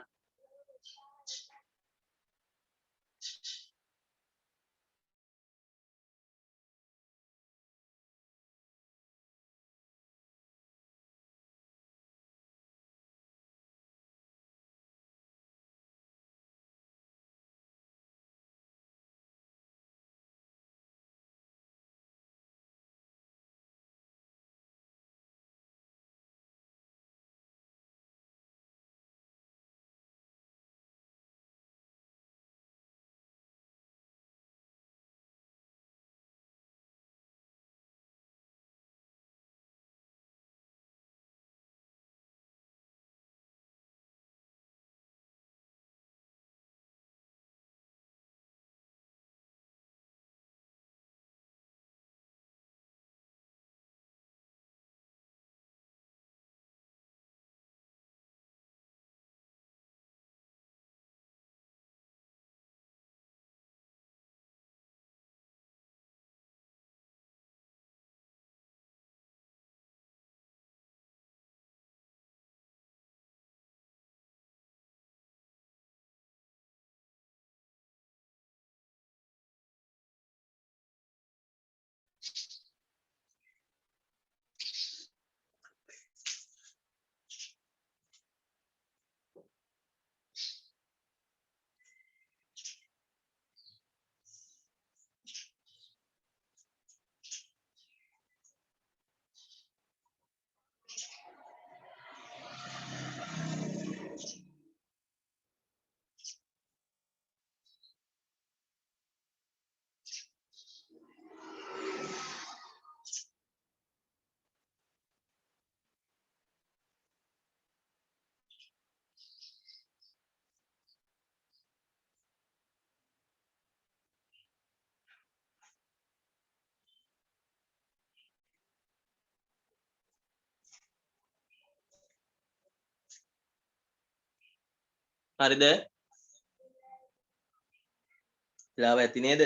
හරිද? වෙලාව ඇති නේද?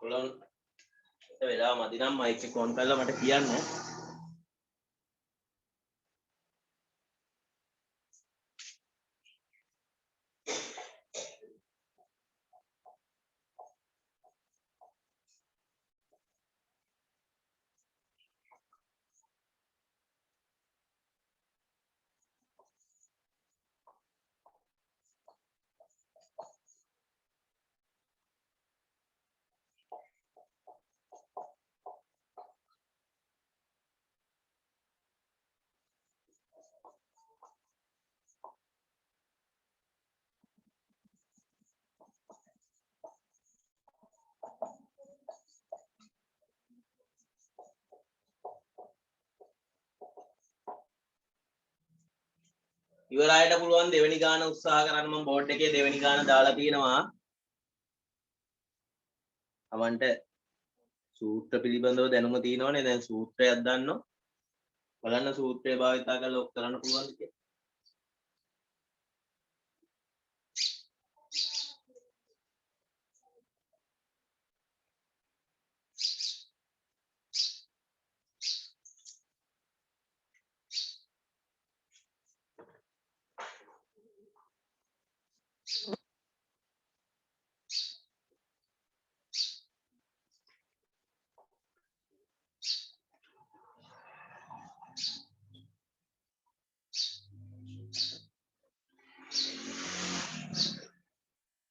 ඔයගොල්ලෝ වෙලාව මදි නම් මයික් එක ඔන් කරලා මට කියන්න. ඉවරයට පුළුවන් දෙවෙනි ගාන උත්සාහ කරන්න. මම බෝඩ් එකේ දෙවෙනි ගාන දාලා තියෙනවා. අවන්ට සූත්‍ර පිළිබඳව දැනුම තියෙනවනේ. දැන් සූත්‍රයක් දන්නෝ. බලන්න සූත්‍රය භාවිතා කරලා ඔක් කරන්න පුළුවන්ද කියලා.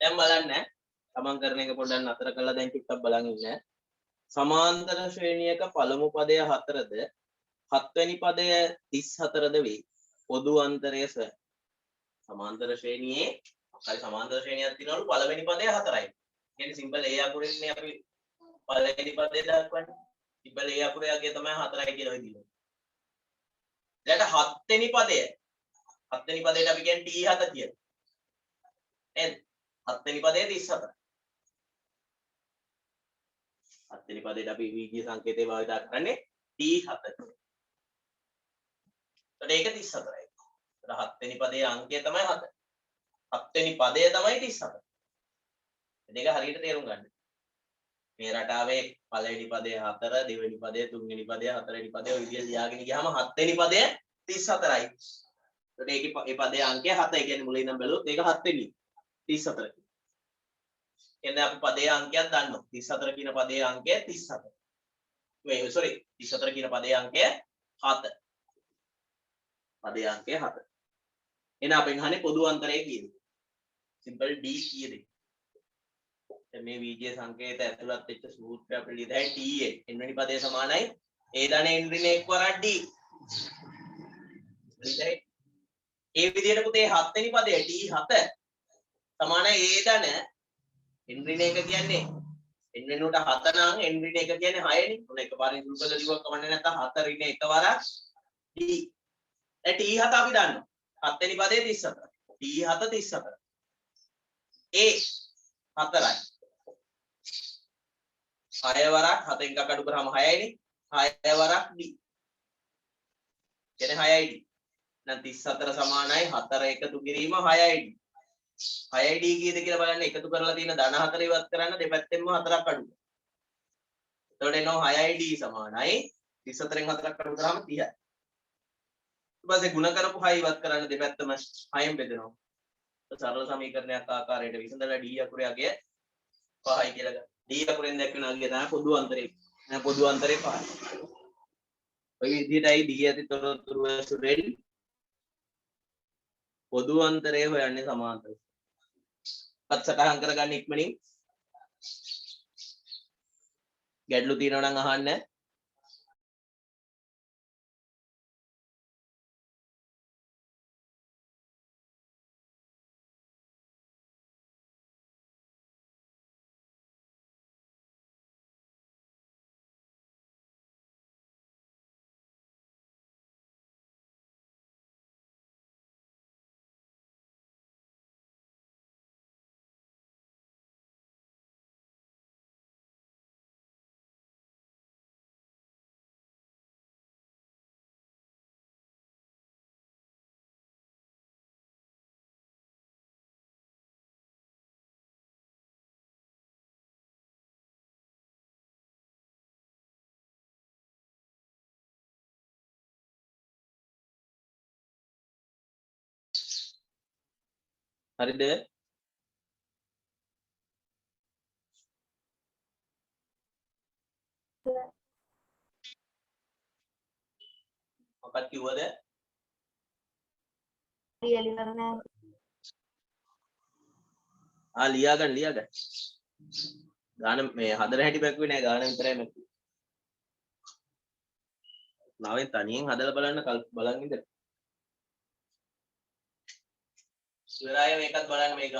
දැන් බලන්න තමන් කරන එක පොඩ්ඩක් නතර කරලා දැන් චුට්ටක් බලන් ඉන්න. සමාන්තර ශ්‍රේණියක පළමු පදය 4ද හත්වෙනි පදය 34ද වේ. පොදු අන්තරය සොයන්න. සමාන්තර ශ්‍රේණියේ හරි සමාන්තර ශ්‍රේණියක් තියෙනවලු පළවෙනි පදය 4යි. කියන්නේ සිම්පල් A අකුරින්නේ අපි පළවෙනි පදේ දක්වන්නේ. සිම්පල් A අකුරේ යගේ තමයි 4යි කියලා විදිහට. ඊට හත්වෙනි පදයට අපි කියන්නේ T7 කියලා. නේද? හත්වෙනි පදයේ 34. හත්වෙනි පදයට අපි විද්‍ය සංකේතය භාවිත කරන්නේ T7. ඒක 34යි. ඒතර 7 වෙනි පදයේ අංකය තමයි 7. 7 වෙනි පදය තමයි 34. දෙක හරියට තේරුම් ගන්න. මේ රටාවේ පළවෙනි පදය 4, දෙවෙනි පදය, තුන්වෙනි පදය, හතරවෙනි පදය ඔය විදිහට ලියාගෙන ගියාම 7 වෙනි පදය 34යි. ඒතර ඒකේ ඒ පදයේ අංකය 7. ඒ කියන්නේ මුලින් ඉඳන් බැලුවොත් ඒක 7 වෙනි 34. එන්නේ අපි පදයේ අංකයක් දන්නවා. 34 කියන පදයේ අංකය 34. මේ sorry 34 කියන පදයේ අංකය 7. පදයේ අංකය 7. එහෙනම් අපෙන් අහන්නේ පොදු අන්තරය කීයද? සිම්පල් D කීයද? දැන් මේ විජය සංකේත ඇතුළත් වෙච්ච සූත්‍රය අපිට ලියලා T n වෙනි පදයේ සමානයි a ධන n ඍණ 1 වරක් D. හරිද? ඒ විදිහට පුතේ 7 වෙනි පදයේ T7 සමානයි a ධන n ඍණ 1 කියන්නේ n වෙනුවට 7 නම් n ඍණ 1 කියන්නේ 6 නේ. උන එකපාරින් සුළු කරලා ලියුවක් කමන්නේ නැත්නම් 7 ඍණ 1 වරක් D. දැන් T7 අපි දන්නවා. 7 වෙනි පදයේ 34. T7 34. A 4යි. 6 වරක් 7 එකක් අඩු කරාම 6යි නේ. 6 වරක් D. කියන්නේ 6යි D. එහෙනම් 34 සමානයි 4 එකතු කිරීම 6යි D. 6යි D කීයද කියලා බලන්න එකතු කරලා තියෙන ධන 4 ඉවත් කරන්න දෙපැත්තෙන්ම 4ක් අඩු කරනවා. එතකොට එනවා 6යි D සමානයි 34න් 4ක් අඩු කරාම 30යි. ඊට පස්සේ ಗುಣ කරපු 6 ඉවත් කරන්න දෙපැත්තම 6ෙන් බෙදෙනවා. සරල සමීකරණයක් ආකාරයට විසඳලා D අකුරේ අගය 5යි කියලා ගන්න. D අකුරෙන් දැක්වෙන අගය තමයි පොදු අන්තරය. එහෙනම් පොදු අන්තරය 5යි. ඔය විදිහටයි D ඇති තොරතුරු ඇසුරෙන් පොදු අන්තරය හොයන්නේ සමාන්තරව. පත් සටහන් කරගන්න ඉක්මනින්. ගැටලු තියෙනවා නම් අහන්න. හරිද? මොකක්ද කිව්වද? ලියා ගන්න. ගාන මේ හදලා හැටි බැක්ුවේ නෑ ගාන විතරයි මැක්කුවේ. නාවෙන් තනියෙන් හදලා බලන් ඉඳලා. ඉවරයි මේකත් බලන්න මේක.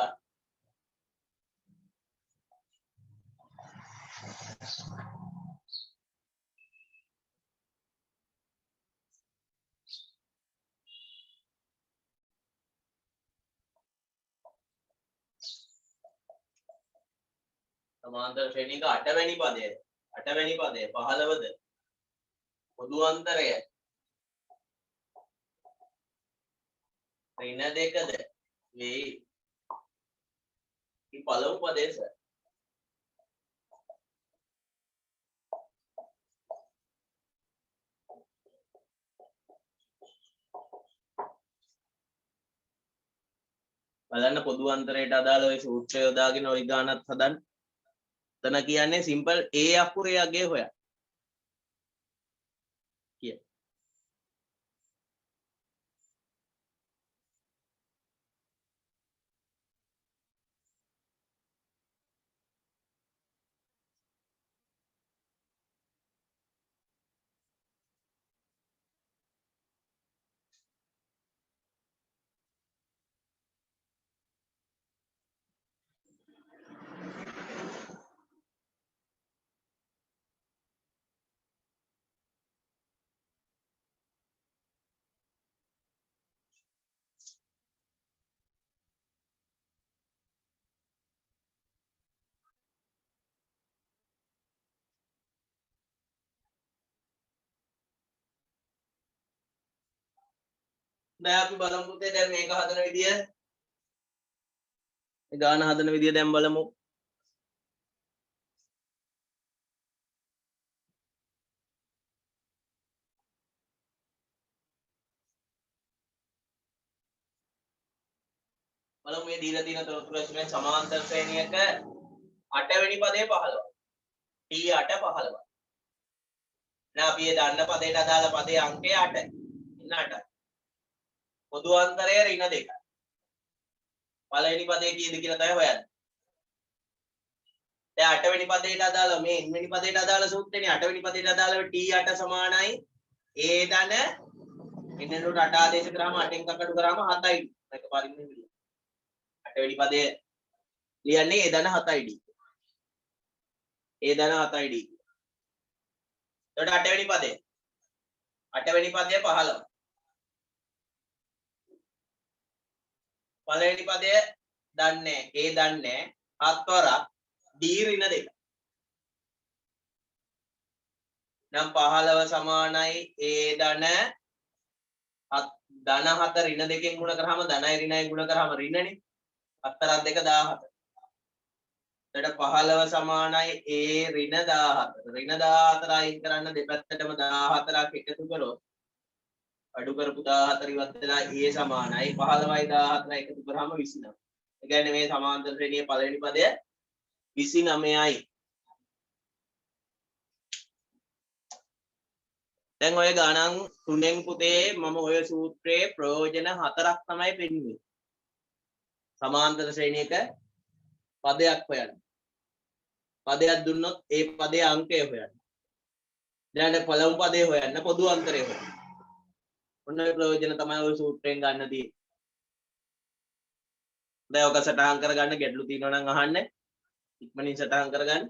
සමාන්තර ශ්‍රේණික 8 වෙනි පදය 15ද පොදු අන්තරය ඍණ 2ද වේ. මේ පළමු පදේ සර්. බලන්න පොදු අන්තරයට අදාළ ওই සූත්‍රය යොදාගෙන ওই ගානත් හදන්න. එතන කියන්නේ සිම්පල් A අකුරේ අගය හොයන්න. කිය. දැන් අපි බලමු පුතේ දැන් මේක හදන විදිය. මේ ගාන හදන විදිය දැන් බලමු. බලමු මේ දීලා තියෙන තොරතුරු ඇසුරෙන් සමාන්තර ශ්‍රේණියක 8 වෙනි පදයේ 15. T8 15. දැන් අපි මේ දන්න පදයට අදාළ පදයේ අංකය 8. ඉන්න 8යි. පොදු අන්තරය ඍණ 2යි. පළවෙනි පදයේ කීයද කියලා තමයි හොයන්නේ. දැන් 8 වෙනි පදයට අදාළ මේ n වෙනි පදයට අදාළ සූත්‍රේනේ 8 වෙනි පදයට අදාළව T8 සමානයි a ධන ඉන්නලුට 8 ආදේශ කරාම 8න් කඩු කරාම 7යි. මේක පාරින් නෙමෙයි. 8 වෙනි පදයේ ලියන්නේ a ධන 7යි d. a ධන 7යි d. එතකොට 8 වෙනි පදේ 8 වෙනි පදයේ 15. පළවෙනි පදය දන්නේ a දන්නේ 7 වරක් d ඍණ 2. නම් 15 සමානයි a ධන 4 ඍණ 2කින් ගුණ කරාම ධනයි ඍණයි ගුණ කරාම ඍණනේ. 4ක් 2 17. එතකොට 15 සමානයි a ඍණ 14. ඍණ 14 අයින් කරන්න දෙපැත්තටම 14ක් එකතු කරොත් අඩු කරපු 14 ඉවත් වෙලා a සමානයි 15යි 14යි එකතු කරාම 29. ඒ කියන්නේ මේ සමාන්තර ශ්‍රේණියේ පළවෙනි පදය 29යි. දැන් ඔය ගණන් තුනෙන් පුතේ මම ඔය සූත්‍රයේ ප්‍රයෝජන 4ක් තමයි පෙන්වන්නේ. සමාන්තර ශ්‍රේණියක පදයක් හොයන්න. පදයක් දුන්නොත් ඒ පදයේ අංකය හොයන්න. දැන් පළමු පදේ හොයන්න පොදු අන්තරය හොයන්න. ඔන්න ඔය ප්‍රයෝජන තමයි ඔය සූත්‍රයෙන් ගන්න තියෙන්නේ. දැන් ඔක සටහන් කරගන්න ගැටලු තියෙනවා නම් අහන්න. ඉක්මනින් සටහන් කරගන්න.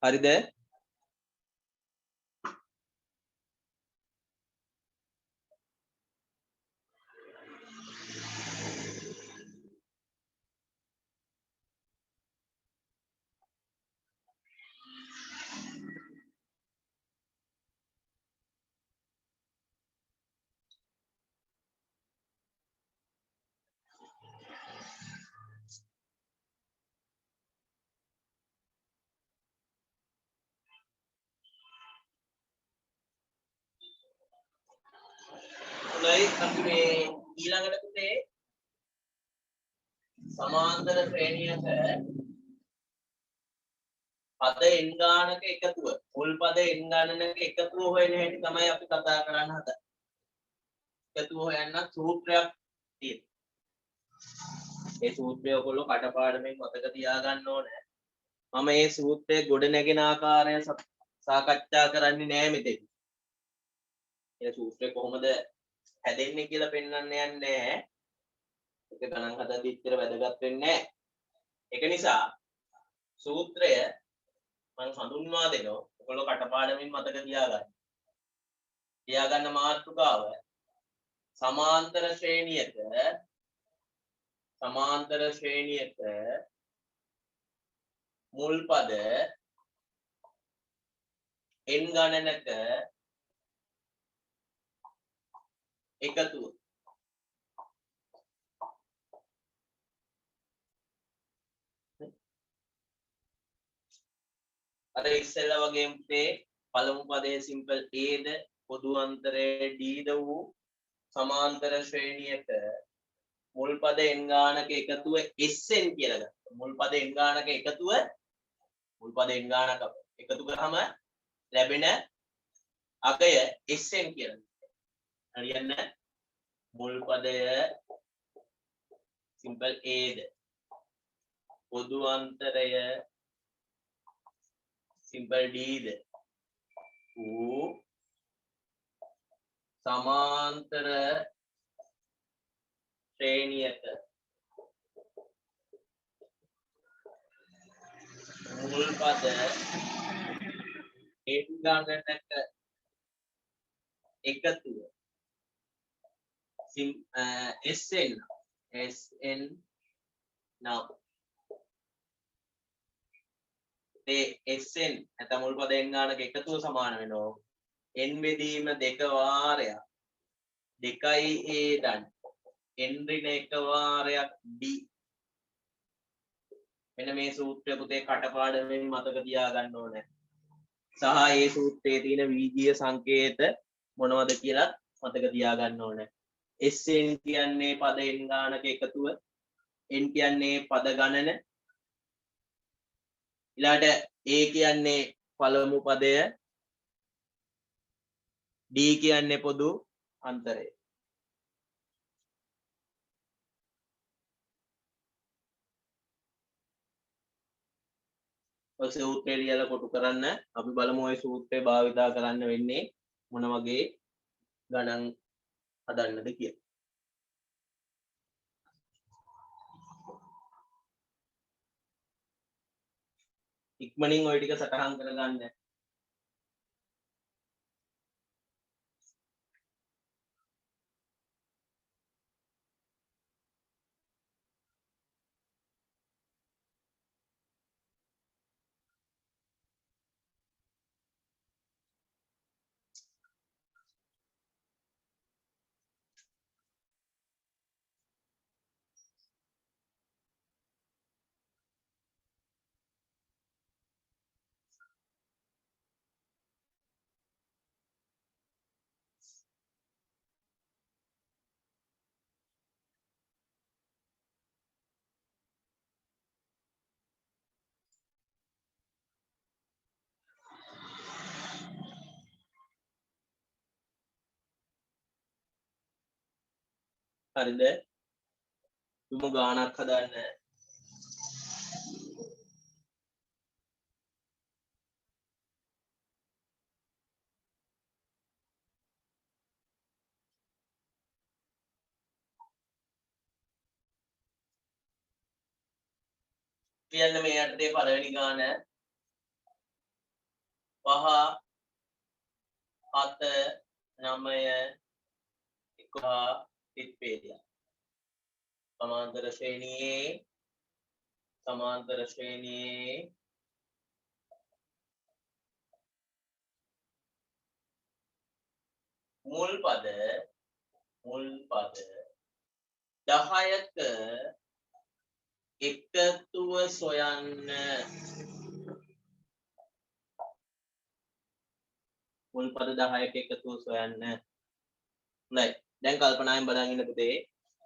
හරිද? හොඳයි අපි මේ ඊළඟට පුතේ සමාන්තර ශ්‍රේණියක පද n ගානක එකතුව මුල් පද n ගණනක එකතුව හොයන හැටි තමයි අපි කතා කරන්න හදන්නේ. එකතුව හොයන්න සූත්‍රයක් තියෙනවා. ඒ සූත්‍රය ඔයගොල්ලෝ කටපාඩමින් මතක තියාගන්න ඕනේ. මම මේ සූත්‍රයේ ගොඩ නැගෙන ආකාරය සාකච්ඡා කරන්නේ නෑ මෙතෙන්. මේ සූත්‍රය කොහොමද හැදෙන්නේ කියලා පෙන්වන්න යන්නේ නෑ. ඒක ගණන් හදද්දි ඉතර වැදගත් වෙන්නේ නෑ. ඒක නිසා සූත්‍රය මම හඳුන්වා දෙනවා. ඔයගොල්ලෝ කටපාඩමින් මතක තියාගන්න. තියාගන්න මාතෘකාව සමාන්තර ශ්‍රේණියක මුල් පද n ගණනක එකතුව. අර ඉස්සෙල්ලා වගේම මේ පළමු පදයේ සිම්පල් a ද පොදු අන්තරයේ d ද වූ සමාන්තර ශ්‍රේණියක මුල් පද n ගානක එකතුව sn කියලා ගත්තා. මුල් පද n ගානක එකතුව මුල් පද n ගානක එකතු කරාම ලැබෙන අගය sn කියලා. හරියන්න මුල් පදය සිම්පල් a ද පොදු අන්තරය සිම්පල් d ද වූ සමාන්තර ශ්‍රේණියක මුල් පද n ගණනක එකතුව sn now ඒ sn නැත්නම් මුල් පද n ගානක එකතුව සමාන වෙනවා n බෙදීම දෙක වාරයක් 2a දන් n ඍණ එක වාරයක් d. මෙන්න මේ සූත්‍රය පුතේ කටපාඩමෙන් මතක තියාගන්න ඕනේ. සහ මේ සූත්‍රයේ තියෙන වීජීය සංකේත මොනවද කියලා මතක තියාගන්න ඕනේ. sn කියන්නේ පද n ගානක එකතුව, n කියන්නේ පද ගණන, ඊළාට a කියන්නේ පළමු පදය, d කියන්නේ පොදු අන්තරය. ඔය සූත්‍රය ලියලා කොටු කරන්න අපි බලමු ඔය සූත්‍රය භාවිතා කරන්න වෙන්නේ මොන වගේ ගණන් හදන්නද කියලා. ඉක්මනින් ওই ටික සටහන් කරගන්න. හරිද? තුමු ගානක් හදන්න. කියන්න මේ යටතේ පළවෙනි ගාන 5 7 9 11 පිටපේලිය. සමාන්තර ශ්‍රේණියේ මුල් පද 10ක එකතුව සොයන්න. මුල් පද 10ක එකතුව සොයන්න. හොඳයි. දැන් කල්පනායෙන් බලන් ඉන්න පුතේ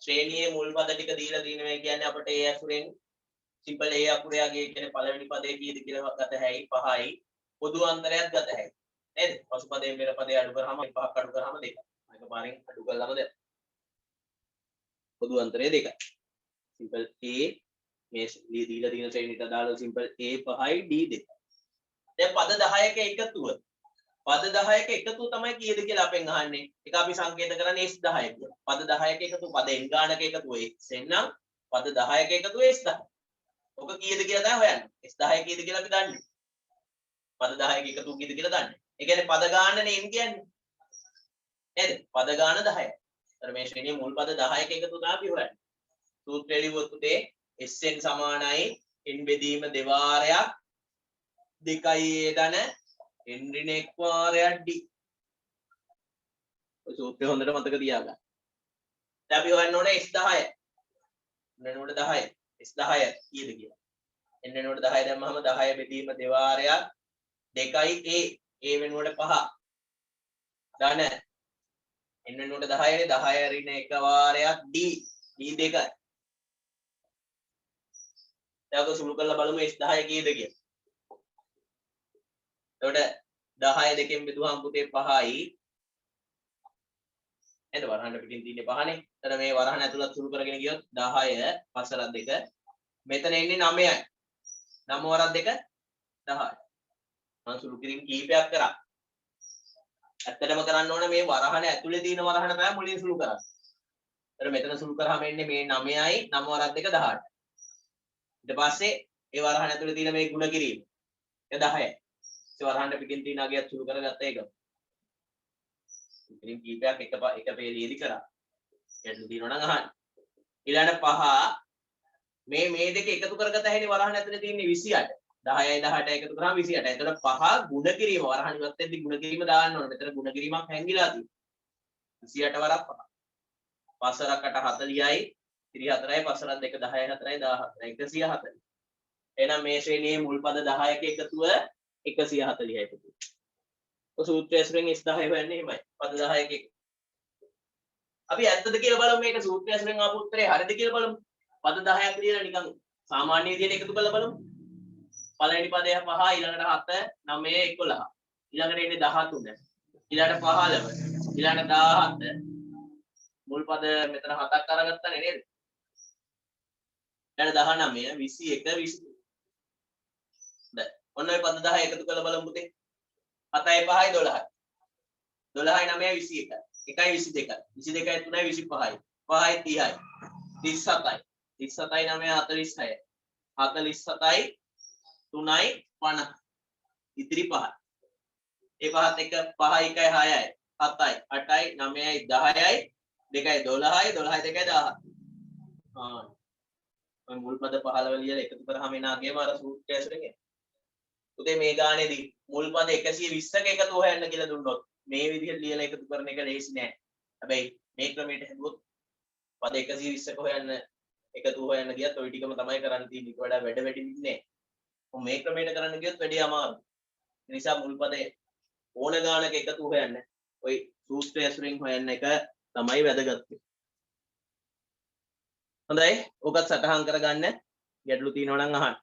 ශ්‍රේණියේ මුල් පද ටික දීලා දිනනවා කියන්නේ අපිට ඒ ඇසුරෙන් සිම්පල් A අකුරයාගේ කියන්නේ පළවෙනි පදේ කීයද කියලා ගත හැකි 5යි. පොදු අන්තරයක් ගත හැකි. නේද? පසු පදයෙන් පෙර පදේ අඩු කරාම 5ක් අඩු කරාම 2යි. මේක පාරෙන් අඩු කළාම දෙන්න. පොදු අන්තරය 2යි. සිම්පල් A මේ දීලා තියෙන ශ්‍රේණියට අදාළ සිම්පල් A 5යි D 2යි. දැන් පද 10ක එකතුව. පද 10ක එකතුව තමයි කීයද කියලා අපෙන් අහන්නේ. ඒක අපි සංකේත කරන්නේ S 10 කියලා. පද 10ක එකතුව පද n ගානක එකතුව x එන්නම් පද 10ක එකතුව S 10. ඔක කීයද කියලා තමයි හොයන්නේ. S 10 කීයද කියලා අපි දන්නේ. පද 10ක එකතුව කීයද කියලා දන්නේ. ඒ කියන්නේ පද ගානනේ n කියන්නේ. නේද? පද ගාන 10යි. අර මේ ශ්‍රේණියේ මුල් පද 10ක එකතුව තමයි අපි හොයන්නේ. සූත්‍රය ලිව්වොත් උදේ Sn සමානයි n බෙදීම දෙවාරයක් 2යි ධන n ඍණ එක් වාරයක් d. ඔය සූත්‍රය හොඳට මතක තියාගන්න. දැන් අපි හොයන්න ඕනේ S10. n වෙනුවට 10. S10 කීයද කියලා. n වෙනුවට 10 දැම්මම 10 බෙදීම දෙවාරයක් 2යි a වෙනුවට 5 ධන n වෙනුවට 10නේ 10 ඍණ එක වාරයක් d 2යි. දැන් ඔක සුළු කරලා බලමු S10 කීයද කියලා. එතකොට 10 දෙකෙන් බෙදුවාම පුතේ 5යි. නේද? වරහන් පිටින් තියෙන්නේ 5නේ. එතන මේ වරහන් ඇතුළත් සුළු කරගෙන ගියොත් 10 පස්සරක් 2. මෙතන එන්නේ 9යි. 9 වරක් 2 10යි. මම සුළු කිරීම කීපයක් කරා. ඇත්තටම කරන්න ඕන මේ වරහන ඇතුලේ තියෙන වරහන තමයි මුලින් සුළු කරන්නේ. එතන මෙතන සුළු කරාම එන්නේ මේ 9යි 9 වරක් 2 18. ඊට පස්සේ ඒ වරහන ඇතුලේ තියෙන මේ ගුණ කිරීම. ඒ 10යි. ඒ වරහන් පිටින් තියෙන අගයත් සුළු කරගත්ත එක. ඉතින් කීපයක් එක පේලියේදී කරා. ගැටලු තියෙනවා නම් අහන්න. ඊළඟ 5 මේ දෙක එකතු කරගත හැකි වරහන් ඇතුලේ තියෙන්නේ 28. 10යි 18යි එකතු කරාම 28. එතකොට 5 ගුණ කිරීම වරහන් ඉවත් වෙද්දී ගුණ කිරීම දාන්න ඕනේ. මෙතන ගුණ කිරීමක් හැංගිලා තියෙනවා. 28 වරක් 5. 5 වරක් 8 40යි 34යි 5 වරක් 2 10යි 4යි 14යි 140. එහෙනම් මේ ශ්‍රේණියේ මුල් පද 10ක එකතුව 140යි පුතේ. ඔය සූත්‍රය ඇසුරෙන් S10 හොයන්නේ එහෙමයි. පද 10ක එක. අපි ඇත්තද කියලා බලමු මේක සූත්‍රය ඇසුරෙන් ආපු උත්තරේ හරිද කියලා බලමු. පද 10ක් කියලා නිකන් සාමාන්‍ය විදිහට එකතු කරලා බලමු. පළවෙනි පදය 5 ඊළඟට 7 9 11. ඊළඟට එන්නේ 13. ඊළඟට 15. ඊළඟට 17. මුල් පද මෙතන 7ක් අරගත්තානේ නේද? ඊළඟට 19 21 22. දැන් ඔන්න ඔය පද 10 එකතු කරලා බලමු පුතේ. 7යි 5යි 12යි. 12යි 9යි 21යි. 1යි 22යි. 22යි 3යි 25යි. 5යි 30යි. 37යි. 37යි 9යි 46යි. 47යි 3යි 50. ඉතිරි 5යි. ඒ පහත් එක 5යි 1යි 6යි 7යි 8යි 9යි 10යි 2යි 12යි 12යි 2යි 10. ඔය මුල් පද 15 ලියලා එකතු කරාම එන අගේම අර සූත්‍රය ඇසුරෙන් එනවා. උදේ මේ ගානේදී මුල් පද 120ක එකතු හොයන්න කියලා දුන්නොත් මේ විදිහට ලියලා එකතු කරන එක ලේසි නෑ. හැබැයි මේ ක්‍රමයට හදුවොත් පද 120ක හොයන්න එකතු හොයන්න ගියත් ওই ටිකම තමයි කරන්න තියෙන්නේ. ඊට වඩා වැඩ වැඩි නෑ. මේ ක්‍රමයට කරන්න ගියොත් වැඩි අමාරුයි. ඒ නිසා මුල් පදේ ඕන ගානක එකතු හොයන්න ওই සූත්‍රය ඇසුරෙන් හොයන්න එක තමයි වැදගත්. හොඳයි. ඔකත් සටහන් කරගන්න. ගැටලු තියෙනවා නම් අහන්න.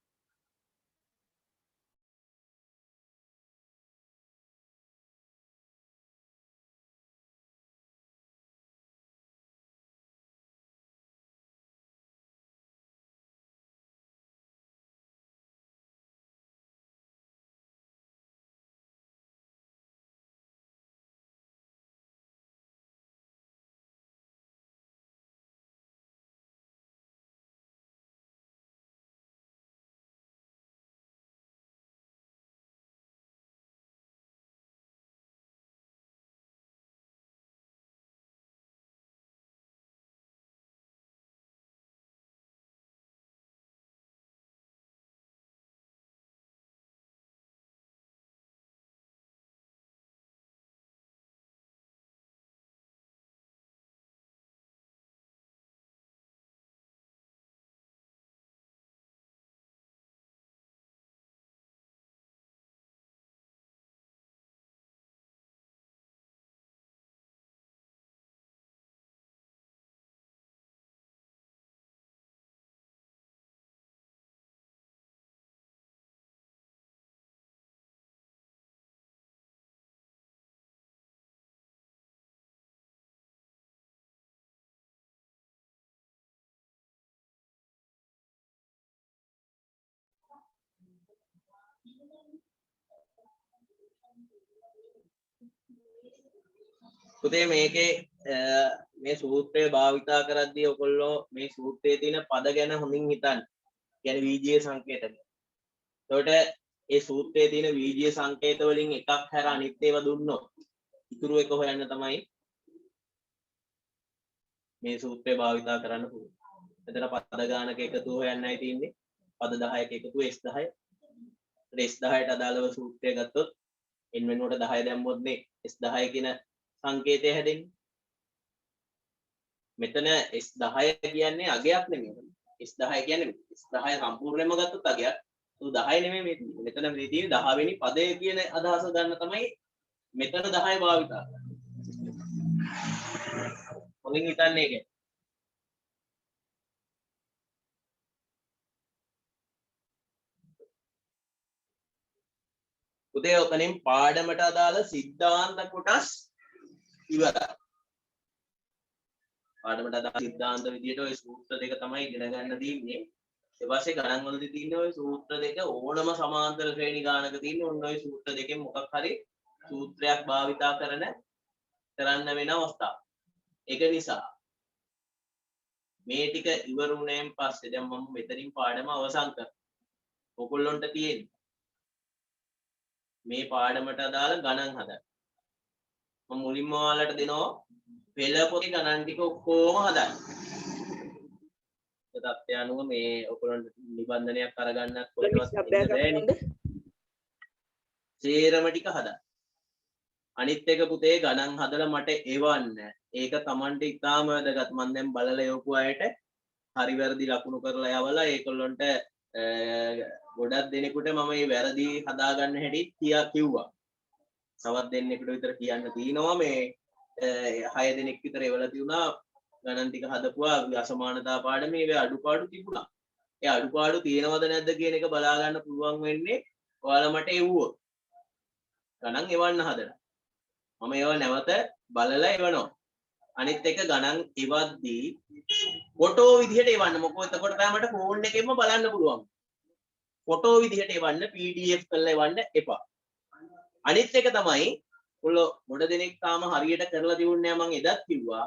පුතේ මේකේ මේ සූත්‍රය භාවිතා කරද්දී ඔයගොල්ලෝ මේ සූත්‍රයේ තියෙන පද ගැන හොඳින් හිතන්න. කියන්නේ වීජීය සංකේත. එතකොට ඒ සූත්‍රයේ තියෙන වීජීය සංකේත වලින් එකක් හැර අනිත් ඒවා දුන්නොත් ඉතුරු එක හොයන්න තමයි මේ සූත්‍රය භාවිතා කරන්න පුළුවන්. එතන පද ගානක එකතු හොයන්නයි තියෙන්නේ. පද 10ක එකතු S10. S10ට අදාළව සූත්‍රය ගත්තොත් n වෙනුවට 10 දැම්මොත් නේ S10 කියන සංකේතය හැදෙන්නේ. මෙතන S10 කියන්නේ අගයක් නෙමෙයි. S10 කියන්නේ S10 සම්පූර්ණයෙන්ම ගත්තොත් අගයක්. ඒක 10 නෙමෙයි මේ තියෙන්නේ. මෙතන මේ තියෙන්නේ 10 වෙනි පදය කියන අදහස ගන්න තමයි මෙතන 10 භාවිතා කරන්නේ. මොනින් හිතන්නේ ඒක? උදේ ඔතනින් පාඩමට අදාළ සිද්ධාන්ත කොටස් ඉවරයි. පාඩමට අදාළ සිද්ධාන්ත විදියට ওই සූත්‍ර දෙක තමයි ඉගෙන ගන්න තියෙන්නේ. ඊට පස්සේ ගණන් වලදී තියෙන ওই සූත්‍ර දෙක ඕනම සමාන්තර ශ්‍රේණි ගානක තියෙන ඔන්න ඔය සූත්‍ර දෙකෙන් මොකක් හරි සූත්‍රයක් භාවිතා කරන්න වෙන අවස්ථා. ඒක නිසා මේ ටික ඉවරුණෙන් පස්සේ දැන් මම මෙතනින් පාඩම අවසන් කරනවා. ඔයගොල්ලොන්ට තියෙන්නේ මේ පාඩමට අදාළ ගණන් හදන්න. මම මුලින්ම ඔයාලට දෙනවා පෙළ පොතේ ගණන් ටික ඔක්කොම හදන්න. ඒ තත්ත්වය අනුව මේ ඔයගොල්ලන්ට නිබන්ධනයක් අරගන්නත් කොහෙවත් බැහැ. සේරම ටික හදන්න. අනිත් එක පුතේ ගණන් හදලා මට එවන්න. ඒක Tamanට ඉතාම වැදගත්. මම දැන් බලලා යවපු අයට හරි වැරදි ලකුණු කරලා යවලා ඒගොල්ලන්ට ගොඩක් දෙනෙකුට මම මේ වැරදි හදාගන්න හැටි කිව්වා. සවත් දෙන්නෙකුට විතර කියන්න තියෙනවා මේ 6 දෙනෙක් විතර එවලා තියුණා ගණන් ටික හදපුවා අසමානතා පාඩමේ ඒ අඩුපාඩු තිබුණා. ඒ අඩුපාඩු තියෙනවද නැද්ද කියන එක බලා ගන්න පුළුවන් වෙන්නේ ඔයාලා මට එව්වොත්. ගණන් එවන්න හදලා. මම ඒව නැවත බලලා එවනවා. අනිත් එක ගණන් එවද්දී ෆොටෝ විදිහට එවන්න. මොකද එතකොට තමයි මට ෆෝන් එකෙන්ම බලන්න පුළුවන්. ෆොටෝ විදිහට එවන්න PDF කරලා එවන්න එපා. අනිත් එක තමයි ඔයගොල්ලෝ ගොඩ දෙනෙක් තාම හරියට කරලා තියුන්නේ නැහැ. මම එදත් කිව්වා.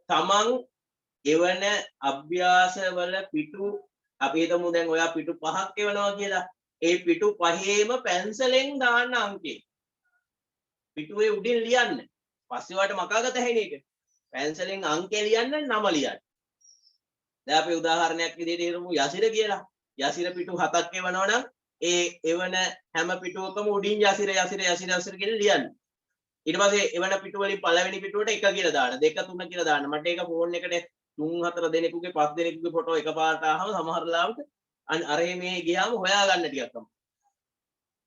තමන් එවන අභ්‍යාසවල පිටු අපි හිතමු දැන් ඔයා පිටු 5ක් එවනවා කියලා. ඒ පිටු 5ේම පැන්සලෙන් දාන්න අංකේ. පිටුවේ උඩින් ලියන්න. පස්සේ වාට මකාගත හැයිනේ ඒක. පැන්සලෙන් අංකේ ලියන්න නම ලියන්න. දැන් අපි උදාහරණයක් විදිහට හිතමු යසිර කියලා. යසිර පිටු 7ක් එවනවා නම් ඒ එවන හැම පිටුවකම උඩින් යසිර කියලා ලියන්න. ඊට පස්සේ එවන පිටු වලින් පළවෙනි පිටුවට 1 කියලා දාන්න. 2 3 කියලා දාන්න. මට ඒක ෆෝන් එකට 3 4 දෙනෙකුගේ 5 දෙනෙකුගේ ෆොටෝ එකපාරට ආවම සමහර ලාවට අරේ මේ ගියාම හොයාගන්න ටිකක් තමයි.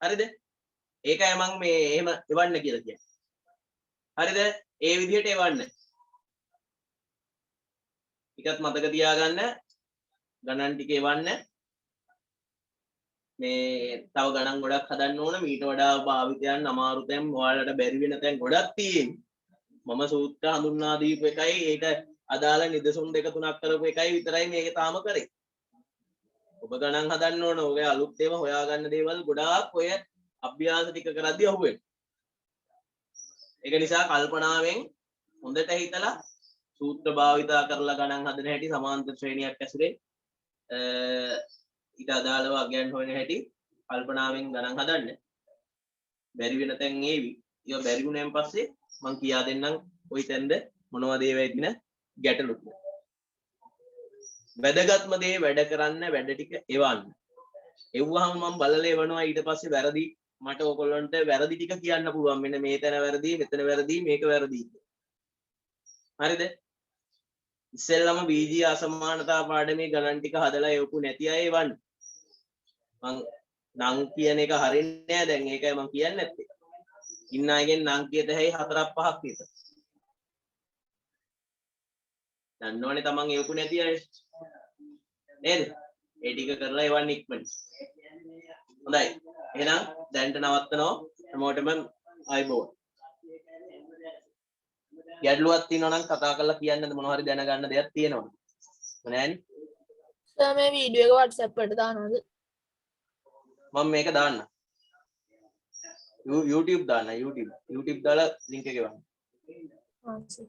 හරිද? ඒකයි මම මේ එහෙම එවන්න කියලා කියන්නේ. හරිද? ඒ විදිහට එවන්න. ටිකක් මතක තියාගන්න. ගණන් ටික එවන්න. මේ තව ගණන් ගොඩක් හදන්න ඕන. මීට වඩා භාවිතයන් අමාරු තැන් ඔයාලට බැරි වෙන තැන් ගොඩක් තියෙනවා. මම සූත්‍ර හඳුන්වා දීපු එකයි ඒක අදාළ නිදසුන් 2 3ක් කරපු එකයි විතරයි මේක තාම කරේ. ඔබ ගණන් හදන්න ඕන. ඔය අලුත් ඒවා හොයාගන්න දේවල් ගොඩාක් ඔය අභ්‍යාස ටික කරද්දී අහුවෙනවා. ඒක නිසා කල්පනාවෙන් හොඳට හිතලා සූත්‍ර භාවිතා කරලා ගණන් හදන හැටි සමාන්තර ශ්‍රේණියක් ඇසුරේ ඊට අදාළව අගයන් හොයන හැටි කල්පනාවෙන් ගණන් හදන්න. බැරි වෙන තැන් ඒවි. ඒක බැරි වුණාන් පස්සේ මම කියා දෙන්නම් ওই තැනද මොනවද ඒවයි තියෙන ගැටලු. වැදගත්ම දේ වැඩ කරන්න වැඩ ටික එවන්න. එව්වහම මම බලලා එවනවා ඊට පස්සේ වැරදි මට ඔයගොල්ලන්ට වැරදි ටික කියන්න පුළුවන්. මෙන්න මේ තැන වැරදි, මෙතන වැරදි, මේක වැරදි. හරිද? ඉස්සෙල්ලම බීජීය අසමානතා පාඩමේ ගණන් ටික හදලා එවපු නැති අය එවන්න. මං නම් කියන එක හරින්නේ නැහැ දැන්. ඒකයි මං කියන්නේ නැත්තේ. ඉන්න අයගෙන් නම් කියත හැයි 4ක් 5ක් විතර. දන්නවනේ තමන් එවපු නැති අය. නේද? ඒ ටික කරලා එවන්න ඉක්මනට. හොඳයි. එහෙනම් දැන්ට නවත්තනවා. හැමෝටම ආයිබෝන්. ගැටලුවක් තියෙනවා නම් කතා කරලා කියන්නද මොනවා හරි දැනගන්න දෙයක් තියෙනවද? නෑනේ. සර් මේ වීඩියෝ එක WhatsApp එකට දානවද? මම මේක දාන්න. YouTube දාන්න YouTube දාලා link එක එවන්න. ආ, සර්.